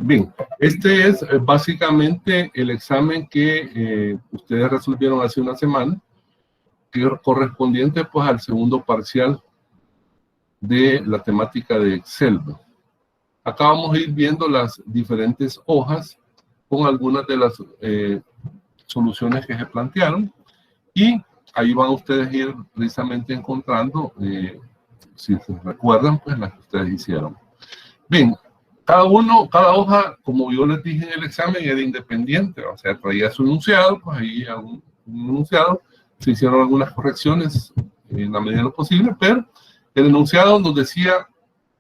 Bien, este es básicamente el examen que ustedes resolvieron hace una semana, que correspondiente pues al segundo parcial de la temática de Excel. Acá vamos a ir viendo las diferentes hojas con algunas de las soluciones que se plantearon, y ahí van ustedes a ir precisamente encontrando, si se recuerdan, pues las que ustedes hicieron. Bien, cada hoja, como yo les dije en el examen, era independiente, o sea, traía su enunciado, pues ahí un enunciado, se hicieron algunas correcciones en la medida de lo posible, pero el enunciado nos decía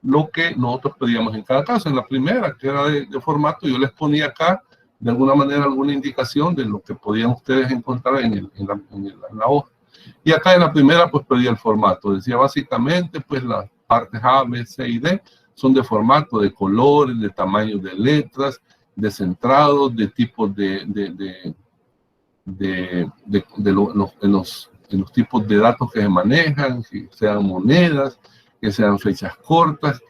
lo que nosotros pedíamos en cada caso. En la primera, que era de formato, yo les ponía acá, de alguna manera, alguna indicación de lo que podían ustedes encontrar en la hoja. Y acá en la primera, pues pedía el formato. Decía básicamente, pues las partes A, B, C y D son de formato, de colores, de tamaños de letras, de centrados, de tipos en los tipos de datos que se manejan, que sean monedas, que sean fechas cortas,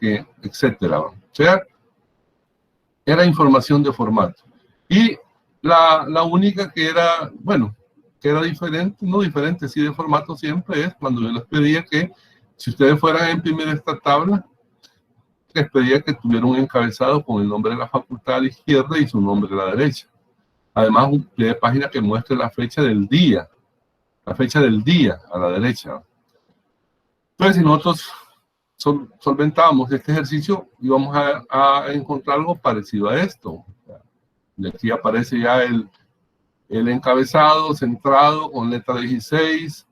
etcétera. O sea, era información de formato. Y la única que era, bueno, que era diferente, no diferente, sí de formato siempre, es cuando yo les pedía que, si ustedes fueran a imprimir esta tabla, les pedía que tuviera un encabezado con el nombre de la facultad a la izquierda y su nombre a la derecha. Además, un pie de página que muestre la fecha del día a la derecha. Entonces, si nosotros solventábamos este ejercicio, íbamos a encontrar algo parecido a esto. Y aquí aparece ya el encabezado centrado con letra 16,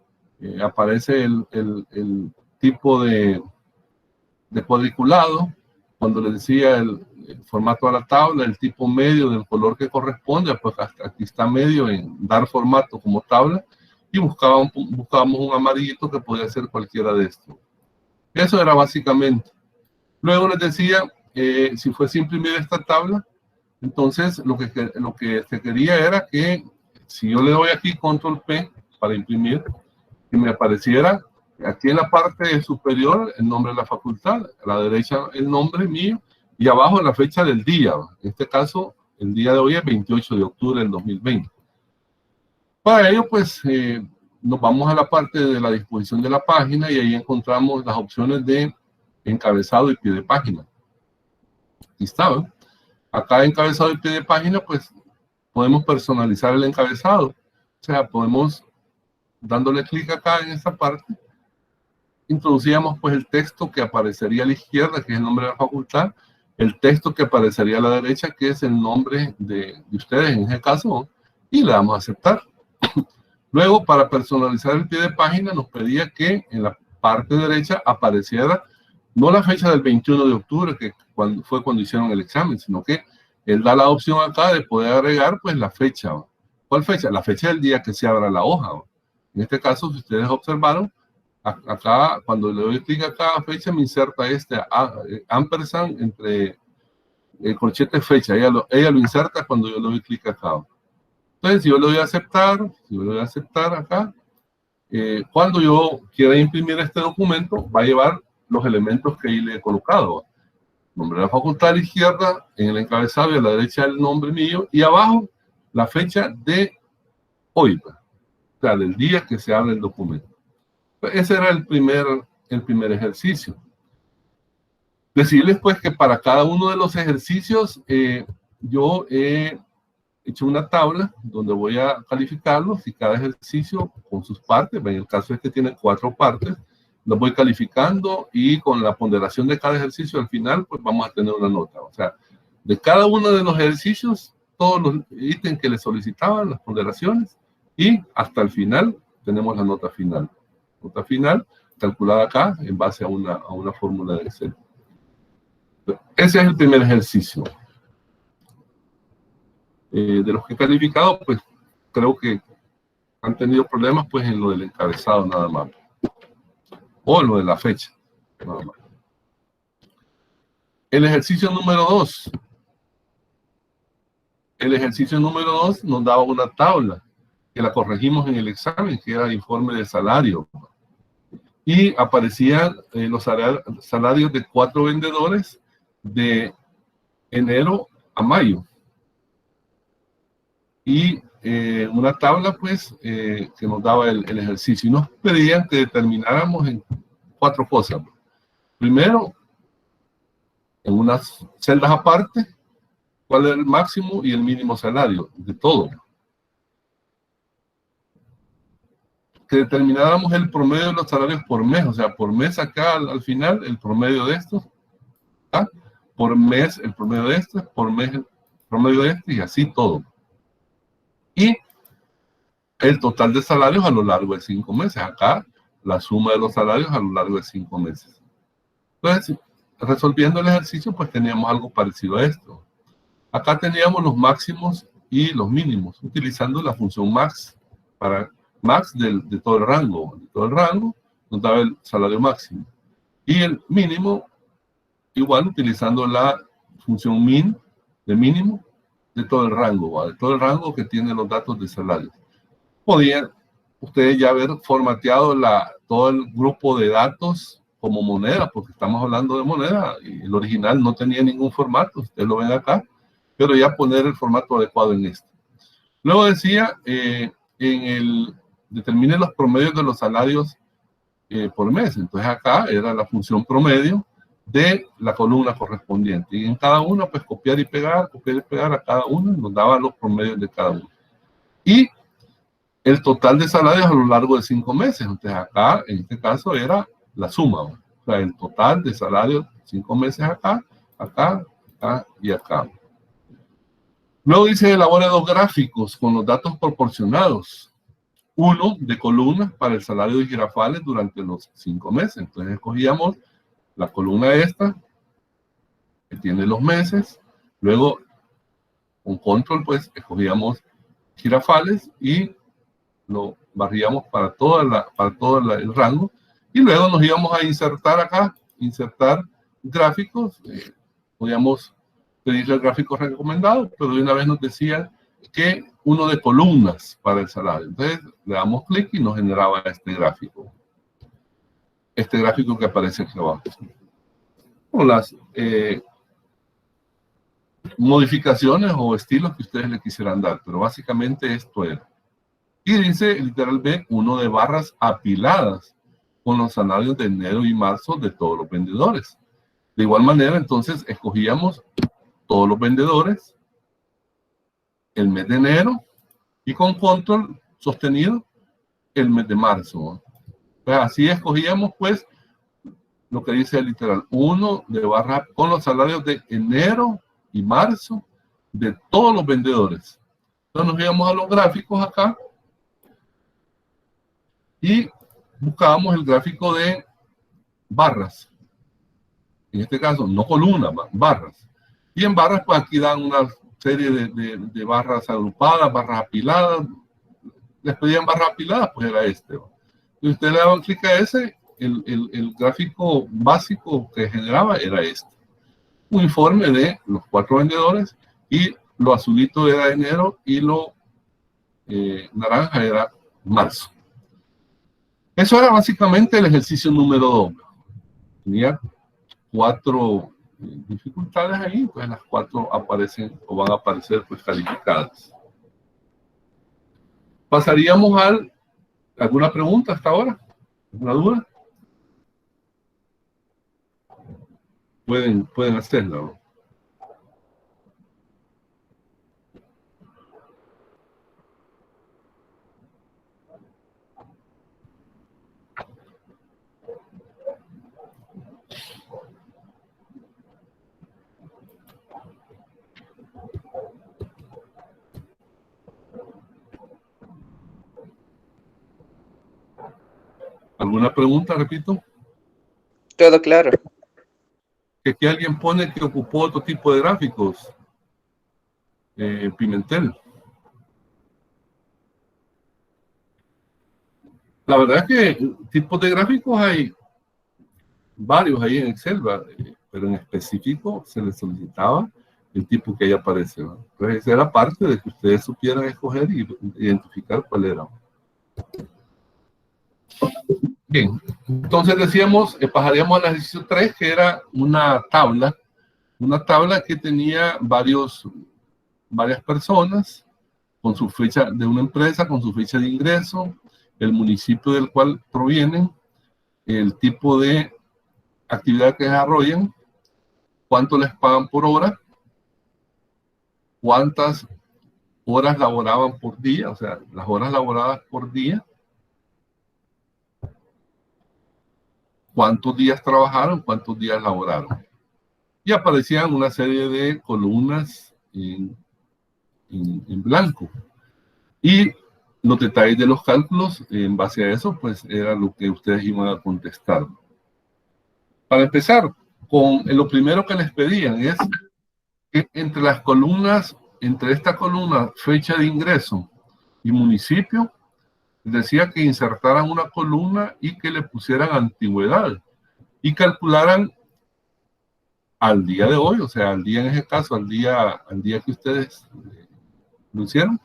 aparece el tipo de cuadriculado, cuando le decía el formato a la tabla, el tipo medio del color que corresponde, pues aquí está medio en dar formato como tabla, y buscábamos un amarillito que podía ser cualquiera de estos. Eso era básicamente. Luego les decía, si fuese imprimir esta tabla, entonces lo que se quería era que, si yo le doy aquí Control P para imprimir, que me apareciera aquí en la parte superior el nombre de la facultad, a la derecha el nombre mío, y abajo la fecha del día. En este caso, el día de hoy es 28 de octubre del 2020. Para ello, pues, nos vamos a la parte de la disposición de la página, y ahí encontramos las opciones de encabezado y pie de página. Aquí está, ¿eh? Acá encabezado y pie de página, pues, podemos personalizar el encabezado. O sea, podemos, dándole clic acá en esta parte, introducíamos pues el texto que aparecería a la izquierda, que es el nombre de la facultad, el texto que aparecería a la derecha, que es el nombre de ustedes en ese caso, y le damos a aceptar. Luego, para personalizar el pie de página, nos pedía que en la parte derecha apareciera no la fecha del 21 de octubre, que fue cuando hicieron el examen, sino que él da la opción acá de poder agregar pues la fecha. ¿Cuál fecha? La fecha del día que se abra la hoja. En este caso, si ustedes observaron, acá, cuando le doy clic a cada fecha, me inserta este ampersand entre el corchete fecha. Ella lo inserta cuando yo le doy clic acá. Entonces, si yo le doy a aceptar acá, cuando yo quiera imprimir este documento, va a llevar los elementos que ahí le he colocado. Nombre de la facultad a la izquierda, en el encabezado y a la derecha el nombre mío, y abajo la fecha de hoy, o sea, del día que se abre el documento. Ese era el primer ejercicio. Decirles pues que para cada uno de los ejercicios yo he hecho una tabla donde voy a calificarlos, y cada ejercicio con sus partes. En el caso es que tiene 4 partes, los voy calificando, y con la ponderación de cada ejercicio al final pues vamos a tener una nota. O sea, de cada uno de los ejercicios, todos los ítems que le solicitaban, las ponderaciones, y hasta el final tenemos la nota final. Nota final calculada acá en base a una fórmula de Excel. Ese es el primer ejercicio. De los que he calificado, pues creo que han tenido problemas pues en lo del encabezado nada más, o en lo de la fecha nada más. El ejercicio número 2. El ejercicio número 2 nos daba una tabla que la corregimos en el examen, que era el informe de salario. Y aparecían los salarios de 4 vendedores de enero a mayo. Y una tabla, pues, que nos daba el ejercicio. Y nos pedían que determináramos en 4 cosas. Primero, en unas celdas aparte, cuál era el máximo y el mínimo salario de todo. Que determináramos el promedio de los salarios por mes, o sea, por mes acá al final, el promedio de estos, ¿ah? Por mes el promedio de estos, por mes el promedio de este, y así todo. Y el total de salarios a lo largo de 5 meses. Acá, la suma de los salarios a lo largo de 5 meses. Entonces, resolviendo el ejercicio, pues teníamos algo parecido a esto. Acá teníamos los máximos y los mínimos, utilizando la función max, para max de todo el rango. De todo el rango nos daba el salario máximo. Y el mínimo, igual, utilizando la función min, de mínimo, de todo el rango, ¿va? De todo el rango que tiene los datos de salario. Podían ustedes ya haber formateado todo el grupo de datos como moneda, porque estamos hablando de moneda, y el original no tenía ningún formato, ustedes lo ven acá, pero ya poner el formato adecuado en este. Luego decía, determine los promedios de los salarios por mes. Entonces acá era la función promedio de la columna correspondiente. Y en cada una, pues copiar y pegar a cada uno, nos daba los promedios de cada uno. Y el total de salarios a lo largo de 5 meses. Entonces acá, en este caso, era la suma. O sea, el total de salarios 5 meses acá, acá, acá y acá. Luego dice, elabora 2 gráficos con los datos proporcionados. Uno de columnas para el salario de Girafales durante los 5 meses. Entonces escogíamos la columna esta, que tiene los meses. Luego, con control, pues, escogíamos Girafales y lo barríamos para todo el rango. Y luego nos íbamos a insertar acá, insertar gráficos. Podíamos pedirle el gráfico recomendado, pero de una vez nos decía que uno de columnas para el salario. Entonces le damos clic y nos generaba este gráfico. Este gráfico que aparece aquí abajo. Con las modificaciones o estilos que ustedes le quisieran dar, pero básicamente esto era. Y dice, literal B, uno de barras apiladas con los salarios de enero y marzo de todos los vendedores. De igual manera, entonces, escogíamos todos los vendedores, el mes de enero, y con control sostenido, el mes de marzo. Pues así escogíamos, pues, lo que dice el literal, uno de barra con los salarios de enero y marzo de todos los vendedores. Entonces nos íbamos a los gráficos acá, y buscábamos el gráfico de barras. En este caso, no columnas, barras. Y en barras, pues aquí dan una serie de barras agrupadas, barras apiladas. Les pedían barras apiladas, pues era este. Y usted le daban clic a ese, el gráfico básico que generaba era este. Un informe de los 4 vendedores, y lo azulito era enero y lo naranja era marzo. Eso era básicamente el ejercicio número 2. Tenía 4 dificultades ahí, pues las 4 aparecen o van a aparecer pues calificadas. Pasaríamos ¿alguna pregunta hasta ahora? ¿Alguna duda? Pueden hacerla, ¿no? ¿Alguna pregunta, repito? Todo claro. Que alguien pone que ocupó otro tipo de gráficos. Pimentel. La verdad es que tipos de gráficos hay varios ahí en Excel, pero en específico se les solicitaba el tipo que ahí aparece, ¿no? Entonces esa era parte de que ustedes supieran escoger y identificar cuál era. Bien, entonces decíamos, pasaríamos al ejercicio 3, que era una tabla Una tabla que tenía varias personas con su fecha de una empresa, con su fecha de ingreso, el municipio del cual provienen, el tipo de actividad que desarrollan, cuánto les pagan por hora, cuántas horas laboraban por día, o sea, las horas laboradas por día, cuántos días trabajaron, cuántos días laboraron. Y aparecían una serie de columnas en blanco. Y los detalles de los cálculos, en base a eso, pues era lo que ustedes iban a contestar. Para empezar, lo primero que les pedían es que entre las columnas, entre esta columna, fecha de ingreso y municipio, decía que insertaran una columna y que le pusieran antigüedad y calcularan al día de hoy, o sea, al día en ese caso, al día que ustedes lo hicieron,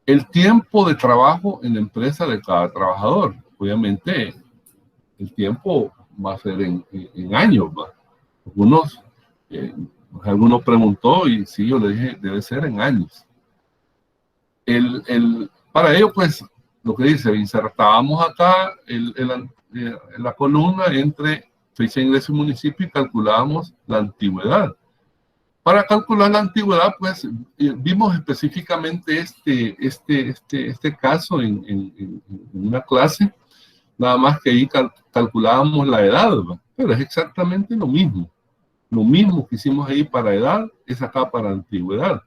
el tiempo de trabajo en la empresa de cada trabajador. Obviamente, el tiempo va a ser en años, ¿va? Algunos preguntó y sí, yo le dije, debe ser en años. Para ello, pues, lo que dice, insertábamos acá la columna entre fecha de ingreso y municipio y calculábamos la antigüedad. Para calcular la antigüedad, pues, vimos específicamente este caso en una clase, nada más que ahí calculábamos la edad, ¿va? Pero es exactamente lo mismo. Lo mismo que hicimos ahí para edad, es acá para antigüedad.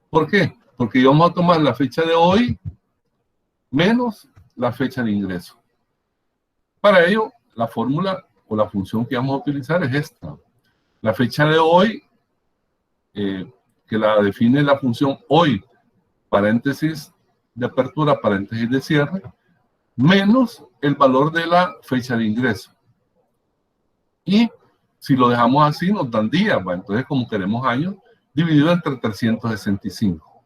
¿Por qué? Porque vamos a tomar la fecha de hoy menos la fecha de ingreso. Para ello, la fórmula o la función que vamos a utilizar es esta. La fecha de hoy, que la define la función hoy, paréntesis de apertura, paréntesis de cierre, menos el valor de la fecha de ingreso. Y si lo dejamos así, nos dan días, ¿va? Entonces, como queremos años, dividido entre 365.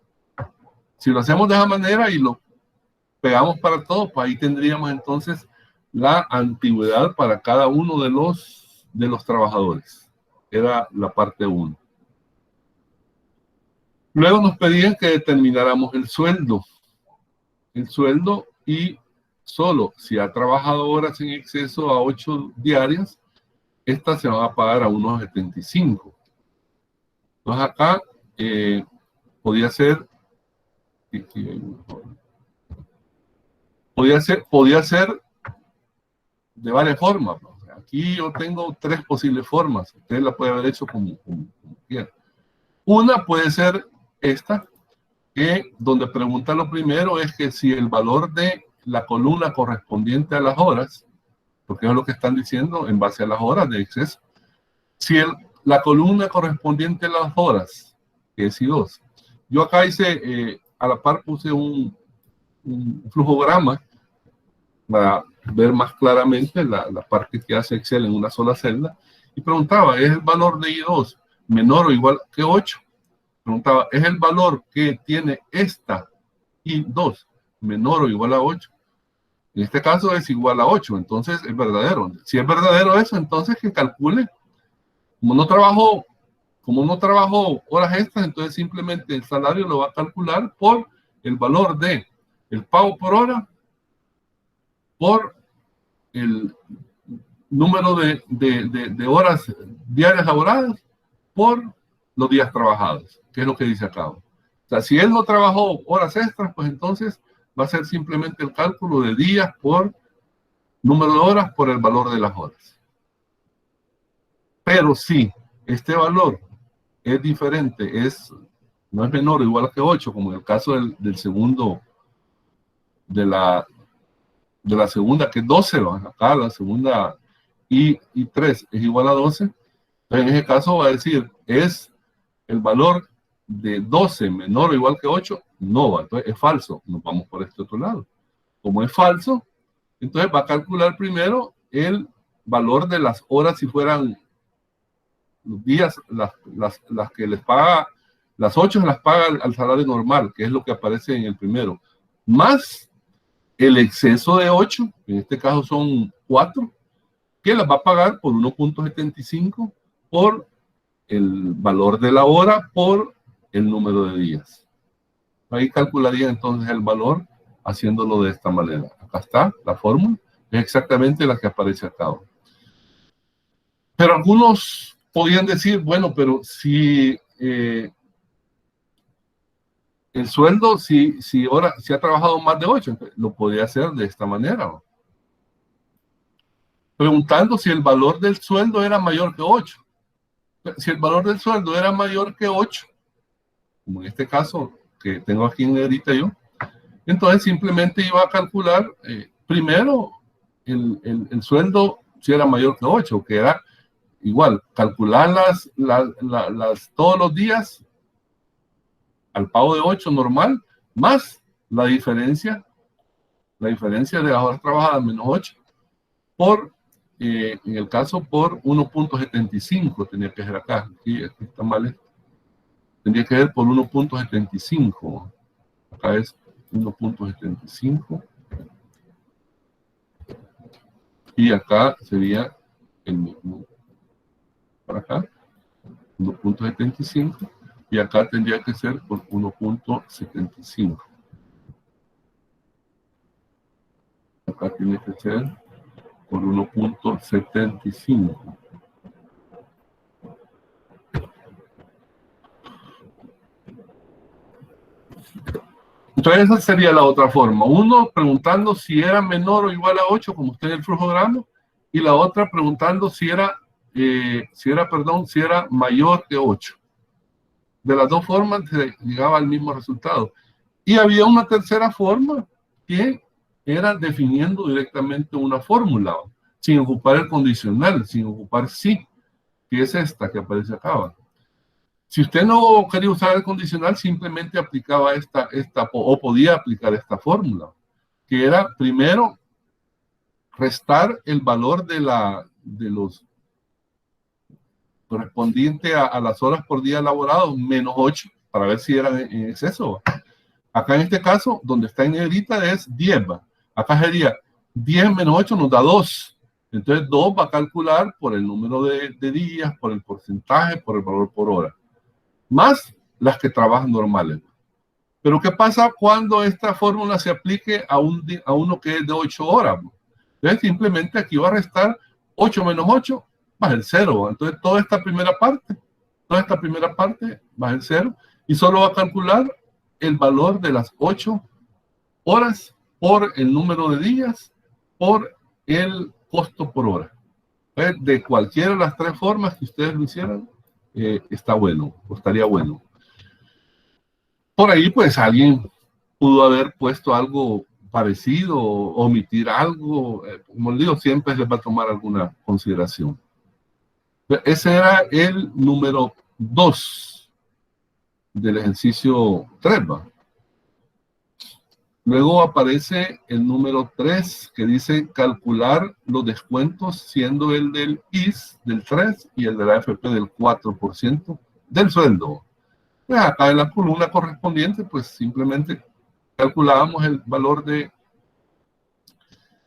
Si lo hacemos de esa manera y lo pegamos para todos, pues ahí tendríamos entonces la antigüedad para cada uno de los trabajadores. Era la parte 1. Luego nos pedían que determináramos el sueldo. El sueldo, y solo si ha trabajado horas en exceso a 8 diarias, estas se van a pagar a unos 75. Entonces acá podía ser de varias formas. Aquí yo tengo 3 posibles formas. Usted la puede haber hecho como quiera. Una puede ser esta, que donde pregunta lo primero es que si el valor de la columna correspondiente a las horas, porque es lo que están diciendo en base a las horas de exceso, si la columna correspondiente a las horas, que es I2, yo acá hice, a la par puse un flujograma para ver más claramente la parte que hace Excel en una sola celda, y preguntaba, ¿es el valor de I2 menor o igual que 8? Preguntaba, ¿es el valor que tiene esta I2 menor o igual a 8? En este caso es igual a 8, entonces es verdadero. Si es verdadero eso, entonces que calcule. Como no trabajó horas extras, entonces simplemente el salario lo va a calcular por el valor de el pago por hora, por el número de horas diarias laboradas, por los días trabajados, que es lo que dice acá. O sea, si él no trabajó horas extras, pues entonces va a ser simplemente el cálculo de días por número de horas por el valor de las horas. Pero si este valor es diferente, no es menor o igual que 8, como en el caso del segundo, de la segunda, que es 12, acá la segunda y 3 es igual a 12, entonces en ese caso va a decir, es el valor de 12 menor o igual que 8, no va, entonces es falso, nos vamos por este otro lado. Como es falso, entonces va a calcular primero el valor de las horas si fueran los días, las que les paga, las 8 las paga al salario normal, que es lo que aparece en el primero, más el exceso de 8, en este caso son 4, que las va a pagar por 1.75 por el valor de la hora por el número de días. Ahí calcularía entonces el valor haciéndolo de esta manera. Acá está la fórmula, es exactamente la que aparece acá. Pero algunos podían decir, bueno, pero si el sueldo, si ha trabajado más de 8, lo podía hacer de esta manera. Preguntando si el valor del sueldo era mayor que 8. Si el valor del sueldo era mayor que 8, como en este caso que tengo aquí en negrita yo, entonces simplemente iba a calcular primero el sueldo si era mayor que 8, que era igual, calcular todos los días al pago de 8 normal, más la diferencia de las horas trabajadas menos 8, por, en el caso, por 1.75, tenía que ser acá, aquí está mal, tendría que ser por 1.75, acá es 1.75, y acá sería el mismo, para acá, 1.75, y acá tendría que ser por 1.75. Acá tiene que ser por 1.75. Entonces esa sería la otra forma. Uno preguntando si era menor o igual a 8, como está en el flujograma, y la otra preguntando si era mayor que 8. De las dos formas se llegaba al mismo resultado. Y había una tercera forma que era definiendo directamente una fórmula, sin ocupar el condicional, sin ocupar sí, que es esta que aparece acá. Si usted no quería usar el condicional, simplemente aplicaba o podía aplicar esta fórmula, que era primero restar el valor de los correspondiente a las horas por día elaborado menos 8, para ver si eran en exceso. Acá en este caso, donde está en negrita es 10. Acá sería 10 menos 8 nos da 2. Entonces 2 va a calcular por el número de días, por el porcentaje, por el valor por hora, más las que trabajan normales. Pero ¿qué pasa cuando esta fórmula se aplique a uno que es de 8 horas? Entonces simplemente aquí va a restar 8 menos 8 más el 0. Entonces toda esta primera parte va el 0 y solo va a calcular el valor de las 8 horas por el número de días por el costo por hora. De cualquiera de las tres formas que ustedes lo hicieran, está bueno, o estaría bueno. Por ahí, pues, alguien pudo haber puesto algo parecido, omitir algo. Como les digo, siempre les va a tomar alguna consideración. Ese era el número 2 del ejercicio 3. Luego aparece el número 3, que dice calcular los descuentos, siendo el del IS del 3 y el de la AFP del 4% del sueldo. Pues acá en la columna correspondiente, pues simplemente calculábamos el valor de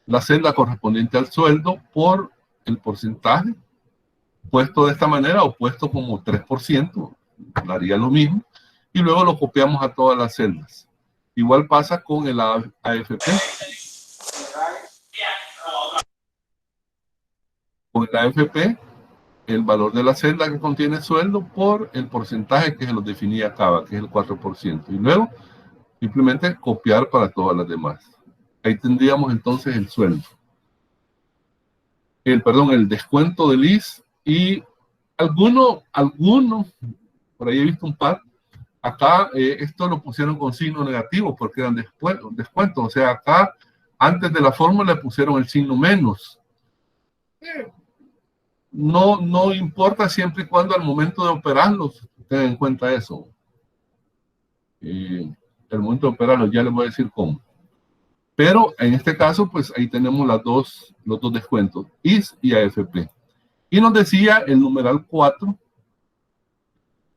la celda correspondiente al sueldo por el porcentaje, puesto de esta manera o puesto como 3%, daría lo mismo, y luego lo copiamos a todas las celdas. Igual pasa con el AFP. Con el AFP, el valor de la celda que contiene sueldo por el porcentaje que se lo definía acá, que es el 4%. Y luego, simplemente copiar para todas las demás. Ahí tendríamos entonces el sueldo. El descuento del IS y algunos, por ahí he visto un par, acá esto lo pusieron con signo negativo porque eran descuentos. O sea, acá antes de la fórmula le pusieron el signo menos. No importa siempre y cuando al momento de operarlos tengan en cuenta eso. El momento de operarlos ya les voy a decir cómo. Pero en este caso, pues ahí tenemos los dos descuentos, IS y AFP. Y nos decía el numeral 4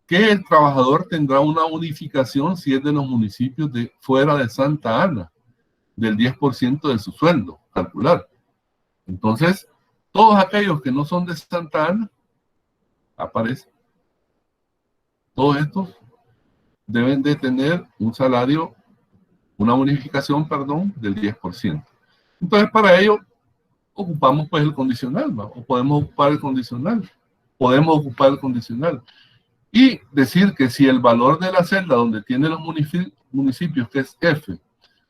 que el trabajador tendrá una unificación si es de los municipios de fuera de Santa Ana, del 10% de su sueldo, calcular. Entonces, todos aquellos que no son de Santa Ana, aparecen. Todos estos deben de tener un salario, una bonificación, perdón, del 10%. Entonces, para ello, ocupamos pues el condicional, ¿va? O podemos ocupar el condicional. Podemos ocupar el condicional. Y decir que si el valor de la celda donde tiene los municipios, que es F,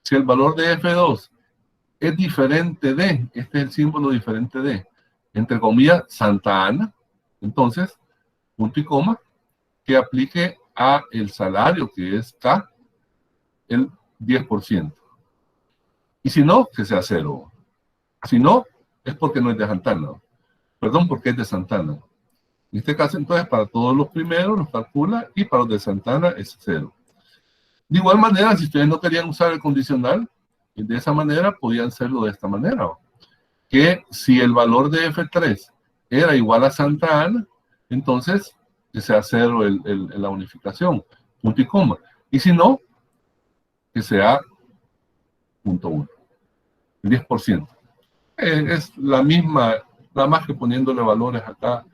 si el valor de F2 es diferente de, este es el símbolo diferente de, entre comillas, Santa Ana, entonces, punto y coma, que aplique a el salario, que es K, el 10%. Y si no, que sea 0. Si no, es porque no es de Santana. Perdón, porque es de Santana. En este caso, entonces, para todos los primeros los calcula y para los de Santana es 0. De igual manera, si ustedes no querían usar el condicional, de esa manera podían hacerlo de esta manera. Que si el valor de F3 era igual a Santa Ana, entonces que sea 0 la unificación, punto y coma. Y si no, que sea 0.1, el 10%. Es la misma, nada más que poniéndole valores acá.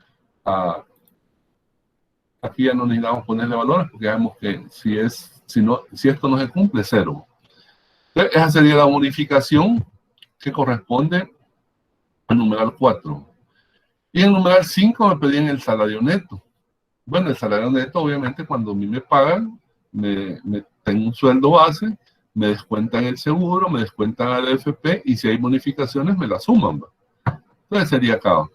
Aquí ya no necesitamos ponerle valores porque sabemos que si esto no se cumple, 0. Entonces, esa sería la unificación que corresponde al numeral 4. Y en el numeral 5 me pedían el salario neto. Bueno, el salario neto, obviamente, cuando a mí me pagan, tengo un sueldo base, me descuentan el seguro, me descuentan el AFP, y si hay bonificaciones, me la suman. Entonces sería acá,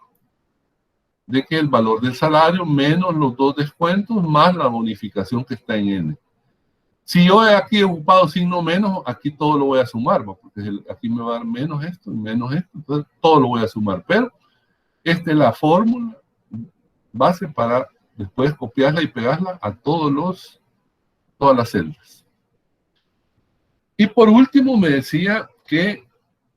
de que el valor del salario menos los dos descuentos más la bonificación que está en N. Si yo aquí he ocupado signo menos, aquí todo lo voy a sumar, porque aquí me va a dar menos esto y menos esto, entonces todo lo voy a sumar. Pero esta es la fórmula base para después copiarla y pegarla a todas las celdas. Y por último me decía que,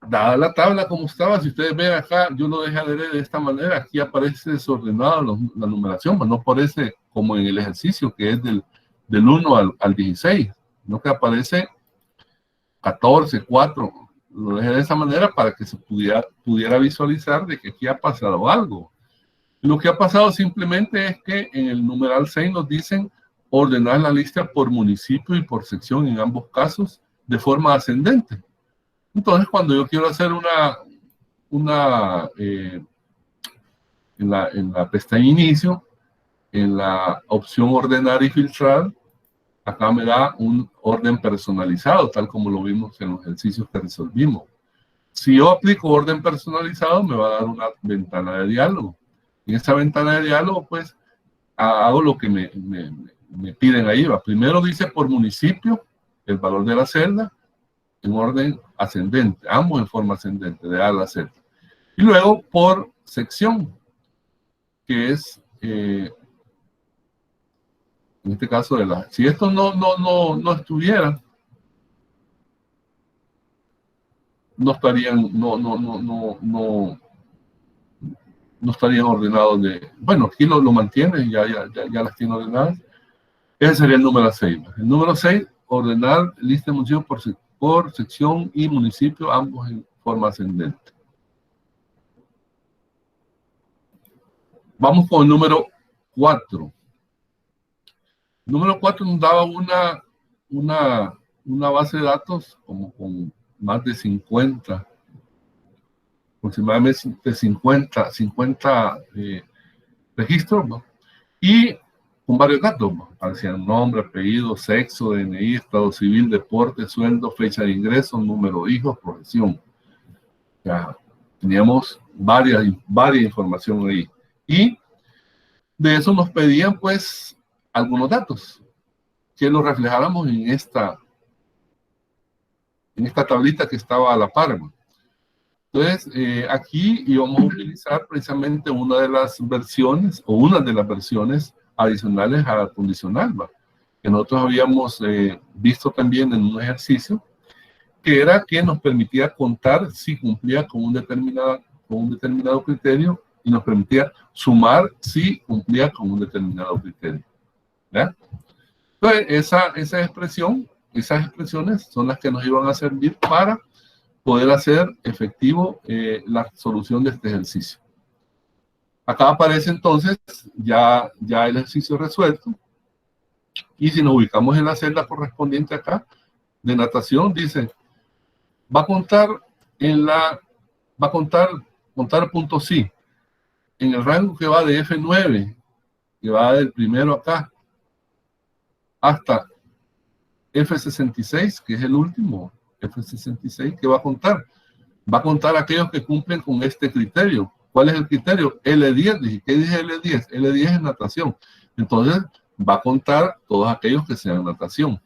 dada la tabla como estaba, si ustedes ven acá, yo lo dejé de esta manera, aquí aparece desordenada la numeración, pero no aparece como en el ejercicio, que es del 1 al 16, no que aparece 14, 4, lo dejé de esa manera para que se pudiera visualizar de que aquí ha pasado algo. Lo que ha pasado simplemente es que en el numeral 6 nos dicen ordenar la lista por municipio y por sección en ambos casos de forma ascendente. Entonces, cuando yo quiero hacer en la pestaña inicio, en la opción ordenar y filtrar, acá me da un orden personalizado, tal como lo vimos en los ejercicios que resolvimos. Si yo aplico orden personalizado, me va a dar una ventana de diálogo. En esa ventana de diálogo, pues, hago lo que me piden ahí. Primero dice por municipio, el valor de la celda, en orden ascendente, ambos en forma ascendente, de A a la Z. Y luego por sección, que es, en este caso, si esto no estuviera, no estarían ordenados bueno, aquí lo mantiene, ya las tiene ordenadas. Ese sería el número 6. El número 6, ordenar lista de municipios por sección y municipio, ambos en forma ascendente. Vamos con el número 4. El número 4 nos daba una base de datos como con más de 50, aproximadamente 50 registros, ¿no? Y con varios datos, ¿no? Aparecían nombre, apellido, sexo, DNI, estado civil, deporte, sueldo, fecha de ingreso, número de hijos, profesión. Ya teníamos varias información ahí. Y de eso nos pedían, pues, algunos datos que los reflejáramos en esta tablita que estaba a la par. Entonces, aquí íbamos a utilizar precisamente una de las versiones adicionales a la condicional, que nosotros habíamos visto también en un ejercicio, que era que nos permitía contar si cumplía con un determinado criterio y nos permitía sumar si cumplía con un determinado criterio. ¿Ya? Entonces, esas expresiones son las que nos iban a servir para poder hacer efectivo la solución de este ejercicio. Acá aparece entonces ya el ejercicio resuelto, Y si nos ubicamos en la celda correspondiente acá, de natación, dice, va a contar contar punto sí, en el rango que va de F9, que va del primero acá, hasta F66, que es el último, F66, que va a contar. Va a contar aquellos que cumplen con este criterio. ¿Cuál es el criterio? L10. Dije, ¿qué dice L10? L10 es natación. Entonces, va a contar todos aquellos que sean natación.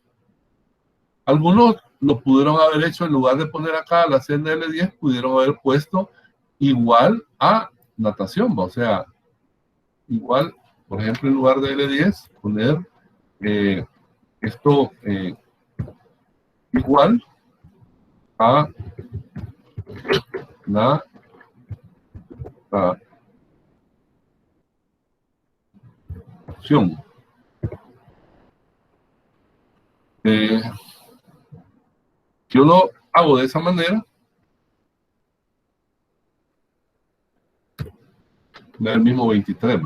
Algunos lo pudieron haber hecho, en lugar de poner acá la celda L10, pudieron haber puesto igual a natación, ¿va? O sea, igual, por ejemplo, en lugar de L10, poner esto igual a natación. Yo lo hago de esa manera. El mismo 23.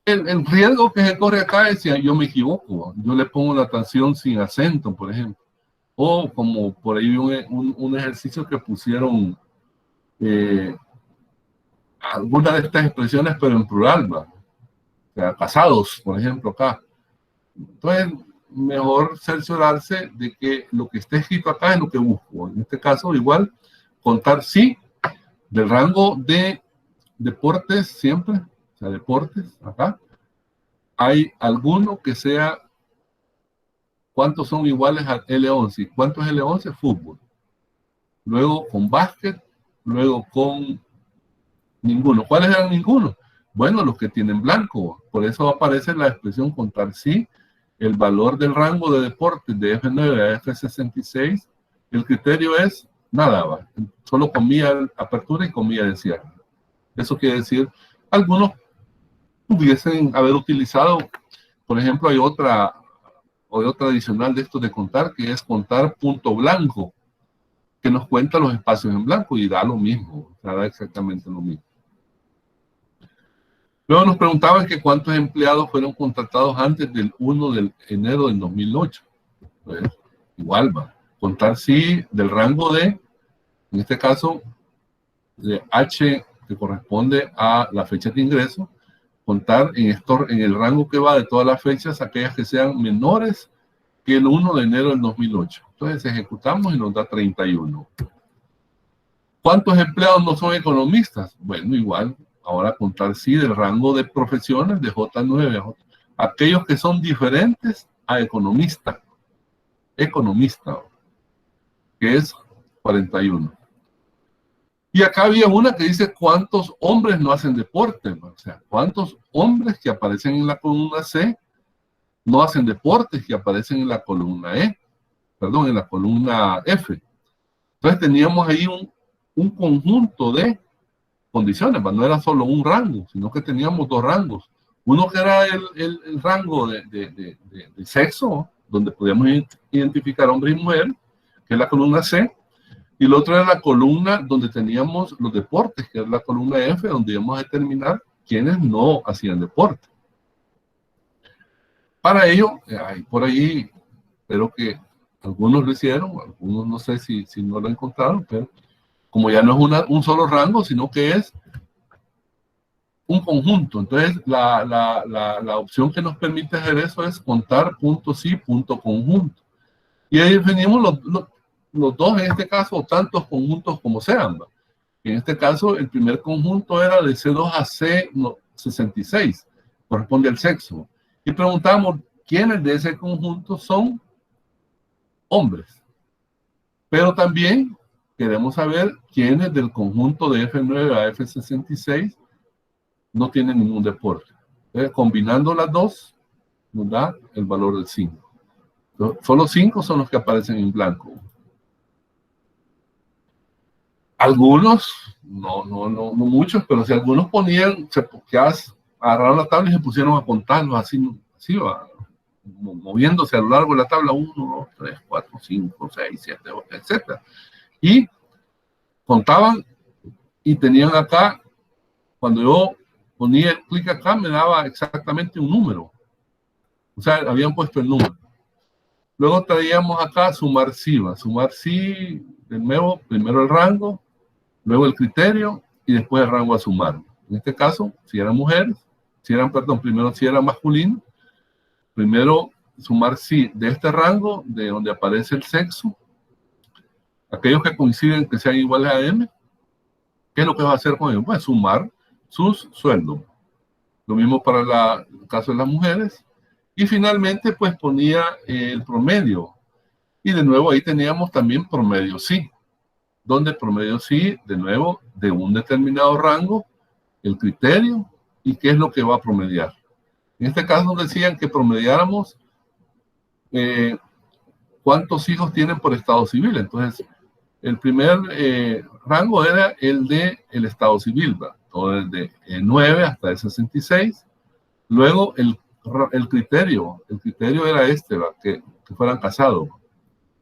El riesgo que se corre acá es si yo me equivoco. Yo le pongo natación sin acento, por ejemplo. O como por ahí un ejercicio que pusieron algunas de estas expresiones, pero en plural, ¿va? O sea, casados, por ejemplo, acá. Entonces, mejor cerciorarse de que lo que está escrito acá es lo que busco. En este caso, igual, contar sí del rango de deportes siempre, o sea, deportes, acá. Hay alguno que sea, ¿cuántos son iguales al L11? ¿Cuánto es L11? Fútbol. Luego con básquet, luego con ninguno. ¿Cuáles eran ninguno? Bueno, los que tienen blanco. Por eso aparece la expresión contar sí, el valor del rango de deportes de F9 a F66. El criterio es nada, ¿va? Solo comilla apertura y comilla de cierre. Eso quiere decir, algunos pudiesen haber utilizado, por ejemplo, hay otra adicional de esto de contar, que es contar punto blanco, que nos cuenta los espacios en blanco y da lo mismo, da exactamente lo mismo. Luego nos preguntaban que cuántos empleados fueron contratados antes del 1 de enero del 2008. Pues, igual va. Contar sí del rango de, en este caso, de H, que corresponde a la fecha de ingreso, contar en el rango que va de todas las fechas, aquellas que sean menores que el 1 de enero del 2008. Entonces ejecutamos y nos da 31. ¿Cuántos empleados no son economistas? Bueno, igual, ahora contar sí del rango de profesiones de J9 a J. Aquellos que son diferentes a economista, que es 41. Y acá había una que dice cuántos hombres no hacen deporte, o sea, cuántos hombres que aparecen en la columna C no hacen deportes que aparecen en la columna en la columna F. Entonces teníamos ahí un conjunto de condiciones, no era solo un rango, sino que teníamos dos rangos. Uno que era el rango de sexo, donde podíamos identificar hombres y mujeres, que es la columna C, y el otro era la columna donde teníamos los deportes, que es la columna F, donde íbamos a determinar quiénes no hacían deporte. Para ello, hay por ahí, espero que algunos lo hicieron, algunos no sé si no lo encontraron, pero como ya no es un solo rango, sino que es un conjunto. Entonces, la opción que nos permite hacer eso es contar punto sí, punto conjunto. Y ahí definimos los dos, en este caso, o tantos conjuntos como sean. En este caso, el primer conjunto era de C2 a C66, corresponde al sexo. Y preguntamos, ¿quiénes de ese conjunto son hombres? Pero también queremos saber quiénes del conjunto de F9 a F66 no tienen ningún deporte. Entonces, combinando las dos, nos da el valor del 5. Solo 5 son los que aparecen en blanco. Algunos, no muchos, pero si algunos ponían, agarraron la tabla y se pusieron a contarlos así va, moviéndose a lo largo de la tabla, 1, 2, 3, 4, 5, 6, 7, 8, etc. Y contaban y tenían acá, cuando yo ponía el clic acá, me daba exactamente un número. O sea, habían puesto el número. Luego traíamos acá sumar sí, va. Sumar sí, de nuevo, primero el rango, luego el criterio y después el rango a sumar. En este caso, si eran mujeres, primero si era masculino, primero sumar sí de este rango, de donde aparece el sexo, aquellos que coinciden que sean iguales a M. ¿Qué es lo que va a hacer con ellos? Pues sumar sus sueldos. Lo mismo para el caso de las mujeres. Y finalmente, pues ponía el promedio. Y de nuevo ahí teníamos también promedio sí, donde promedio sí, de nuevo, de un determinado rango, el criterio y qué es lo que va a promediar. En este caso nos decían que promediáramos cuántos hijos tienen por estado civil. Entonces, el primer rango era el de el estado civil, ¿verdad? Todo desde 9 hasta el 66. Luego el criterio era este, ¿verdad? Que fueran casados.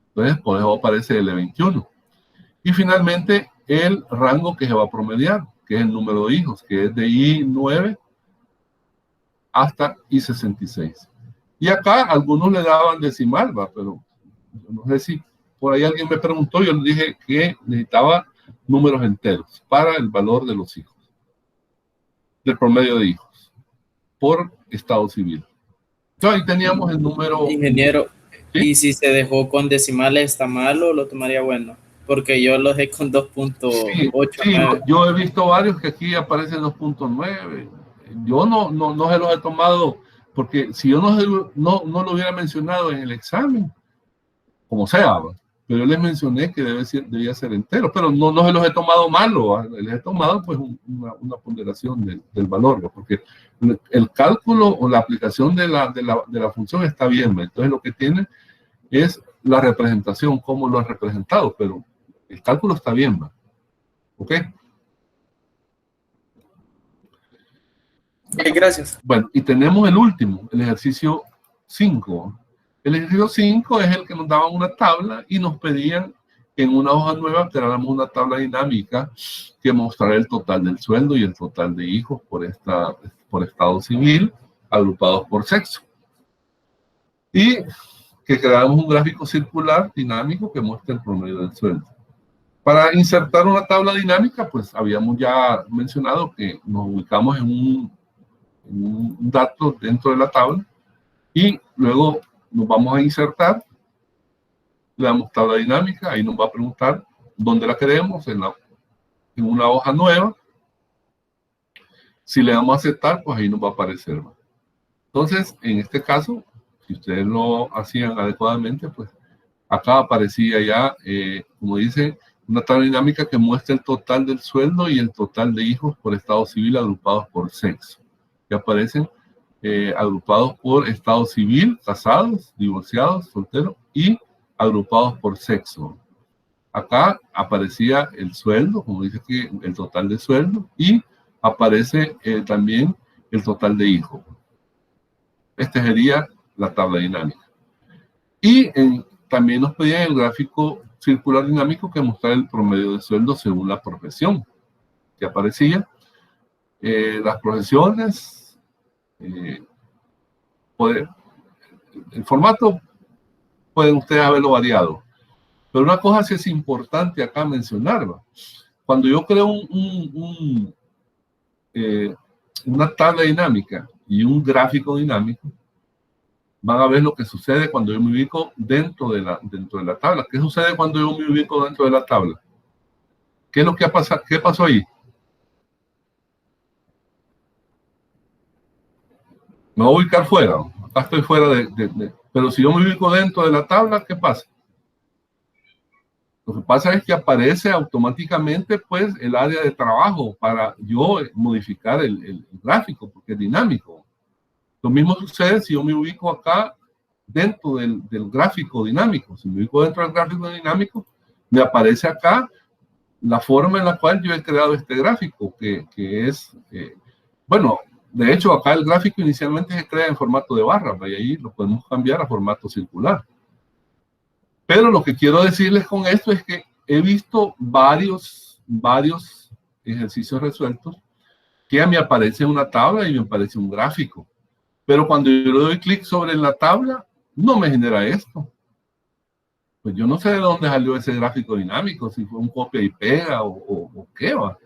Entonces, por eso aparece el E21. Y finalmente, el rango que se va a promediar, que es el número de hijos, que es de I9 hasta I66. Y acá algunos le daban decimal, ¿va? Pero no sé si por ahí alguien me preguntó, yo le dije que necesitaba números enteros para el valor de los hijos, del promedio de hijos, por estado civil. Entonces ahí teníamos el número... Ingeniero, ¿sí? ¿Y si se dejó con decimales está mal o lo tomaría bueno? Porque yo lo dejé con 2.8. Sí, yo he visto varios que aquí aparecen 2.9. Yo no se los he tomado, porque si yo no lo hubiera mencionado en el examen, como sea, pero les mencioné que debía ser entero, pero no se los he tomado malo, les he tomado pues una ponderación del valor, porque el cálculo o la aplicación de la función está bien, entonces lo que tiene es la representación, cómo lo han representado, pero el cálculo está bien, ¿ok? Gracias. Bueno, y tenemos el último, el ejercicio 5. El ejercicio 5 es el que nos daban una tabla y nos pedían que en una hoja nueva creáramos una tabla dinámica que mostrara el total del sueldo y el total de hijos por estado civil, agrupados por sexo. Y que creáramos un gráfico circular dinámico que muestre el promedio del sueldo. Para insertar una tabla dinámica, pues habíamos ya mencionado que nos ubicamos en un dato dentro de la tabla y luego nos vamos a insertar, le damos tabla dinámica, ahí nos va a preguntar dónde la queremos, en una hoja nueva. Si le damos a aceptar, pues ahí nos va a aparecer. Entonces, en este caso, si ustedes lo hacían adecuadamente, pues acá aparecía ya, como dice, una tabla dinámica que muestra el total del sueldo y el total de hijos por estado civil agrupados por sexo, que aparecen agrupados por estado civil, casados, divorciados, solteros y agrupados por sexo. Acá aparecía el sueldo, como dice aquí, el total de sueldo, y aparece también el total de hijos. Este sería la tabla dinámica. Y también nos pedían el gráfico circular dinámico que mostrara el promedio de sueldo según la profesión que aparecía. Las profesiones, el formato pueden ustedes haberlo variado, pero una cosa sí es importante acá mencionar, ¿no? Cuando yo creo una tabla dinámica y un gráfico dinámico, van a ver lo que sucede cuando yo me ubico dentro de la tabla. ¿Qué sucede cuando yo me ubico dentro de la tabla? ¿Qué es lo que ha pasado? ¿Qué pasó ahí? Me voy a ubicar fuera. Acá estoy fuera pero si yo me ubico dentro de la tabla, ¿qué pasa? Lo que pasa es que aparece automáticamente pues el área de trabajo para yo modificar el gráfico, porque es dinámico. Lo mismo sucede si yo me ubico acá dentro del gráfico dinámico. Si me ubico dentro del gráfico dinámico, me aparece acá la forma en la cual yo he creado este gráfico, que es, bueno, de hecho acá el gráfico inicialmente se crea en formato de barra, y ahí lo podemos cambiar a formato circular. Pero lo que quiero decirles con esto es que he visto varios ejercicios resueltos que me aparece una tabla y me aparece un gráfico. Pero cuando yo le doy clic sobre la tabla, no me genera esto. Pues yo no sé de dónde salió ese gráfico dinámico, si fue un copia y pega o qué va.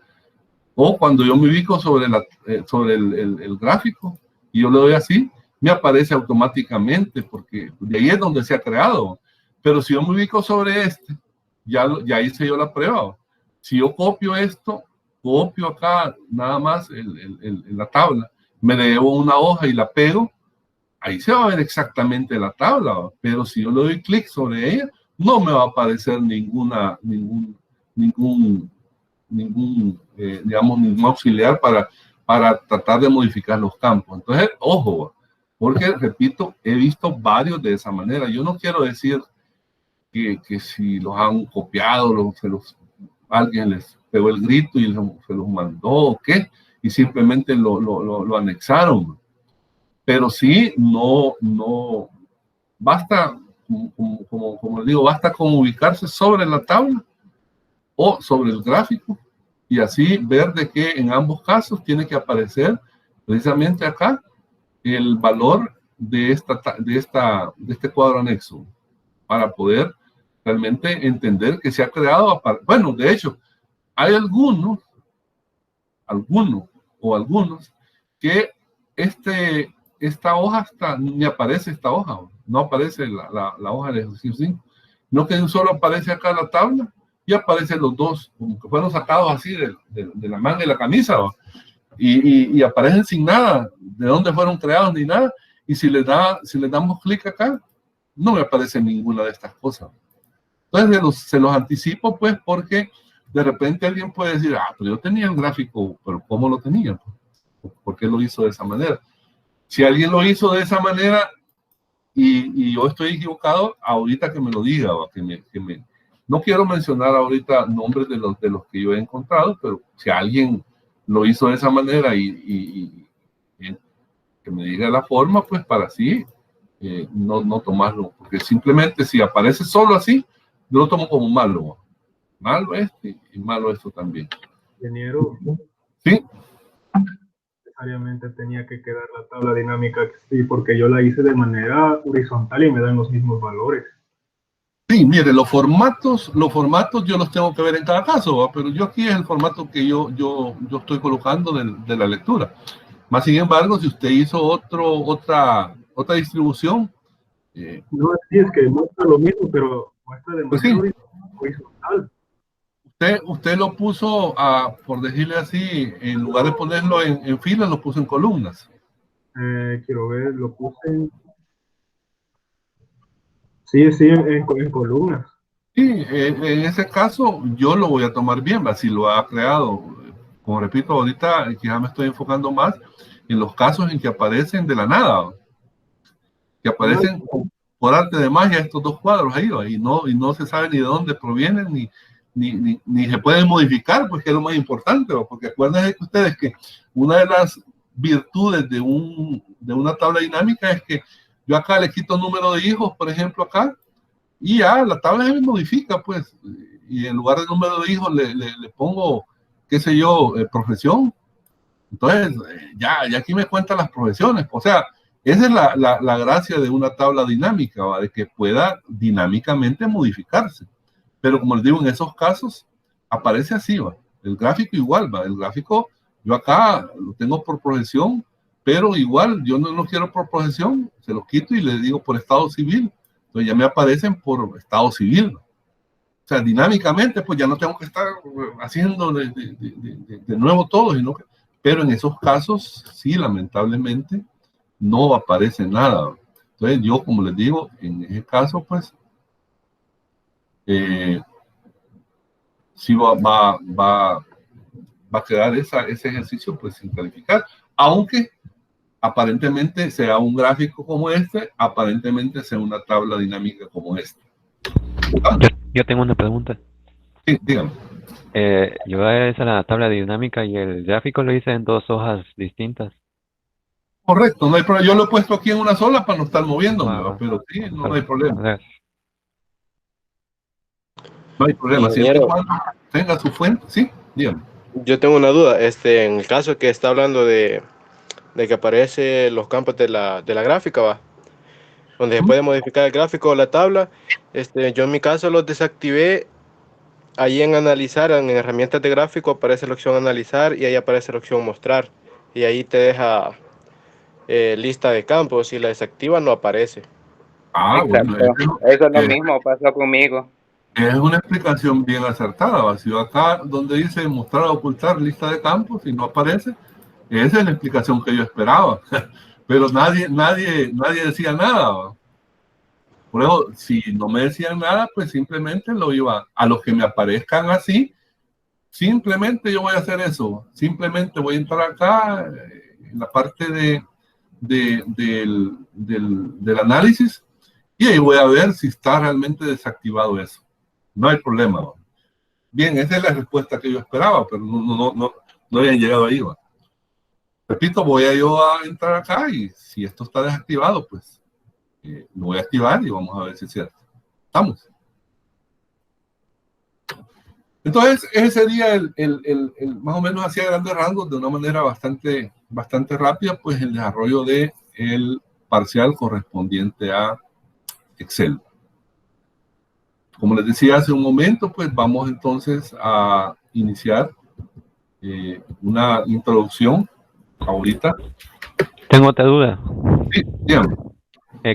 O cuando yo me ubico sobre, sobre el gráfico y yo le doy así, me aparece automáticamente, porque de ahí es donde se ha creado. Pero si yo me ubico sobre este, ya hice yo la prueba. Si yo copio esto, copio acá nada más la tabla, me le llevo una hoja y la pego, ahí se va a ver exactamente la tabla. Pero si yo le doy clic sobre ella, no me va a aparecer ningún digamos, ningún auxiliar para tratar de modificar los campos. Entonces, ojo, porque, repito, he visto varios de esa manera. Yo no quiero decir que si los han copiado, alguien les pegó el grito y se los mandó o qué, y simplemente lo anexaron. Pero sí, no basta, como digo, basta con ubicarse sobre la tabla o sobre el gráfico y así ver de que en ambos casos tiene que aparecer precisamente acá el valor de este cuadro anexo para poder realmente entender que se ha creado. Bueno, de hecho, hay algunos que esta hoja ni aparece esta hoja, no aparece la hoja de ejercicio 5, no que solo aparece acá la tabla y aparecen los dos, como que fueron sacados así de la manga y la camisa, y aparecen sin nada, de dónde fueron creados ni nada, y si le damos clic acá, no me aparece ninguna de estas cosas. Entonces se los anticipo, pues, porque de repente alguien puede decir, pero yo tenía el gráfico, pero ¿cómo lo tenía? ¿Por qué lo hizo de esa manera? Si alguien lo hizo de esa manera y yo estoy equivocado, ahorita que me lo diga, no quiero mencionar ahorita nombres de los que yo he encontrado, pero si alguien lo hizo de esa manera y que me diga la forma, pues para así no tomarlo, porque simplemente si aparece solo así, yo lo tomo como malo. Malo este y malo esto también. Ingeniero. Sí. Necesariamente tenía que quedar la tabla dinámica sí, porque yo la hice de manera horizontal y me dan los mismos valores. Sí, mire, los formatos yo los tengo que ver en cada caso, ¿va? Pero yo aquí es el formato que yo estoy colocando de la lectura. Más sin embargo, si usted hizo otra distribución. No, sí, es que muestra lo mismo, pero muestra de manera horizontal. Usted lo puso, por decirle así, en lugar de ponerlo en filas, lo puso en columnas. Quiero ver, lo puse en... Sí, en columnas. Sí, en ese caso yo lo voy a tomar bien, ¿va? Si lo ha creado. Como repito, ahorita quizá me estoy enfocando más en los casos en que aparecen de la nada, ¿va? Que aparecen por arte de magia estos dos cuadros ahí, ¿va? Y no se sabe ni de dónde provienen, ni se pueden modificar, pues que es lo más importante, ¿va? Porque acuérdense ustedes que una de las virtudes de una tabla dinámica es que yo acá le quito número de hijos, por ejemplo, acá, y ya la tabla se modifica, pues, y en lugar de número de hijos le pongo, qué sé yo, profesión. Entonces, ya aquí me cuentan las profesiones. O sea, esa es la gracia de una tabla dinámica, ¿va? De que pueda dinámicamente modificarse. Pero como les digo, en esos casos aparece así, ¿va? El gráfico igual, ¿va? El gráfico, yo acá lo tengo por profesión, pero igual yo no lo quiero por profesión, se los quito y le digo por estado civil. Entonces ya me aparecen por estado civil. O sea, dinámicamente, pues ya no tengo que estar haciendo de nuevo todo, sino que, pero en esos casos, sí, lamentablemente, no aparece nada. Entonces yo, como les digo, en ese caso, pues, sí va a quedar ese ejercicio, pues, sin calificar, aunque aparentemente sea un gráfico como este, aparentemente sea una tabla dinámica como esta. Yo tengo una pregunta. Sí, dígame. Yo esa la tabla dinámica y el gráfico lo hice en dos hojas distintas. Correcto, no hay problema. Yo lo he puesto aquí en una sola para no estar moviéndome, pero sí, no hay problema. No hay problema. Siempre y cuando tenga su fuente, sí, dígame. Yo tengo una duda. En el caso que está hablando de de que aparece los campos de la gráfica, va, donde se puede modificar el gráfico o la tabla. Yo en mi caso los desactivé. Ahí en analizar, en herramientas de gráfico, aparece la opción analizar y ahí aparece la opción mostrar. Y ahí te deja lista de campos. Si la desactiva, no aparece. Bueno, Exacto. Eso es lo mismo, pasó conmigo. es una explicación bien acertada. ¿Va? Si acá donde dice mostrar o ocultar lista de campos y no aparece, esa es la explicación que yo esperaba. Pero nadie decía nada. ¿Va? Por eso, si no me decían nada, pues simplemente lo iba a los que me aparezcan así. Simplemente yo voy a hacer eso. Simplemente voy a entrar acá en la parte del análisis y ahí voy a ver si está realmente desactivado eso. No hay problema. ¿Va? Bien, esa es la respuesta que yo esperaba, pero no habían llegado ahí. ¿Va? Repito, voy a yo a entrar acá y si esto está desactivado, pues lo voy a activar y vamos a ver si es cierto. ¿Estamos? Entonces, ese sería más o menos hacia grandes rasgos, de una manera bastante rápida, pues el desarrollo del parcial correspondiente a Excel. Como les decía hace un momento, pues vamos entonces a iniciar una introducción ahorita. Tengo otra duda. Sí, dígame.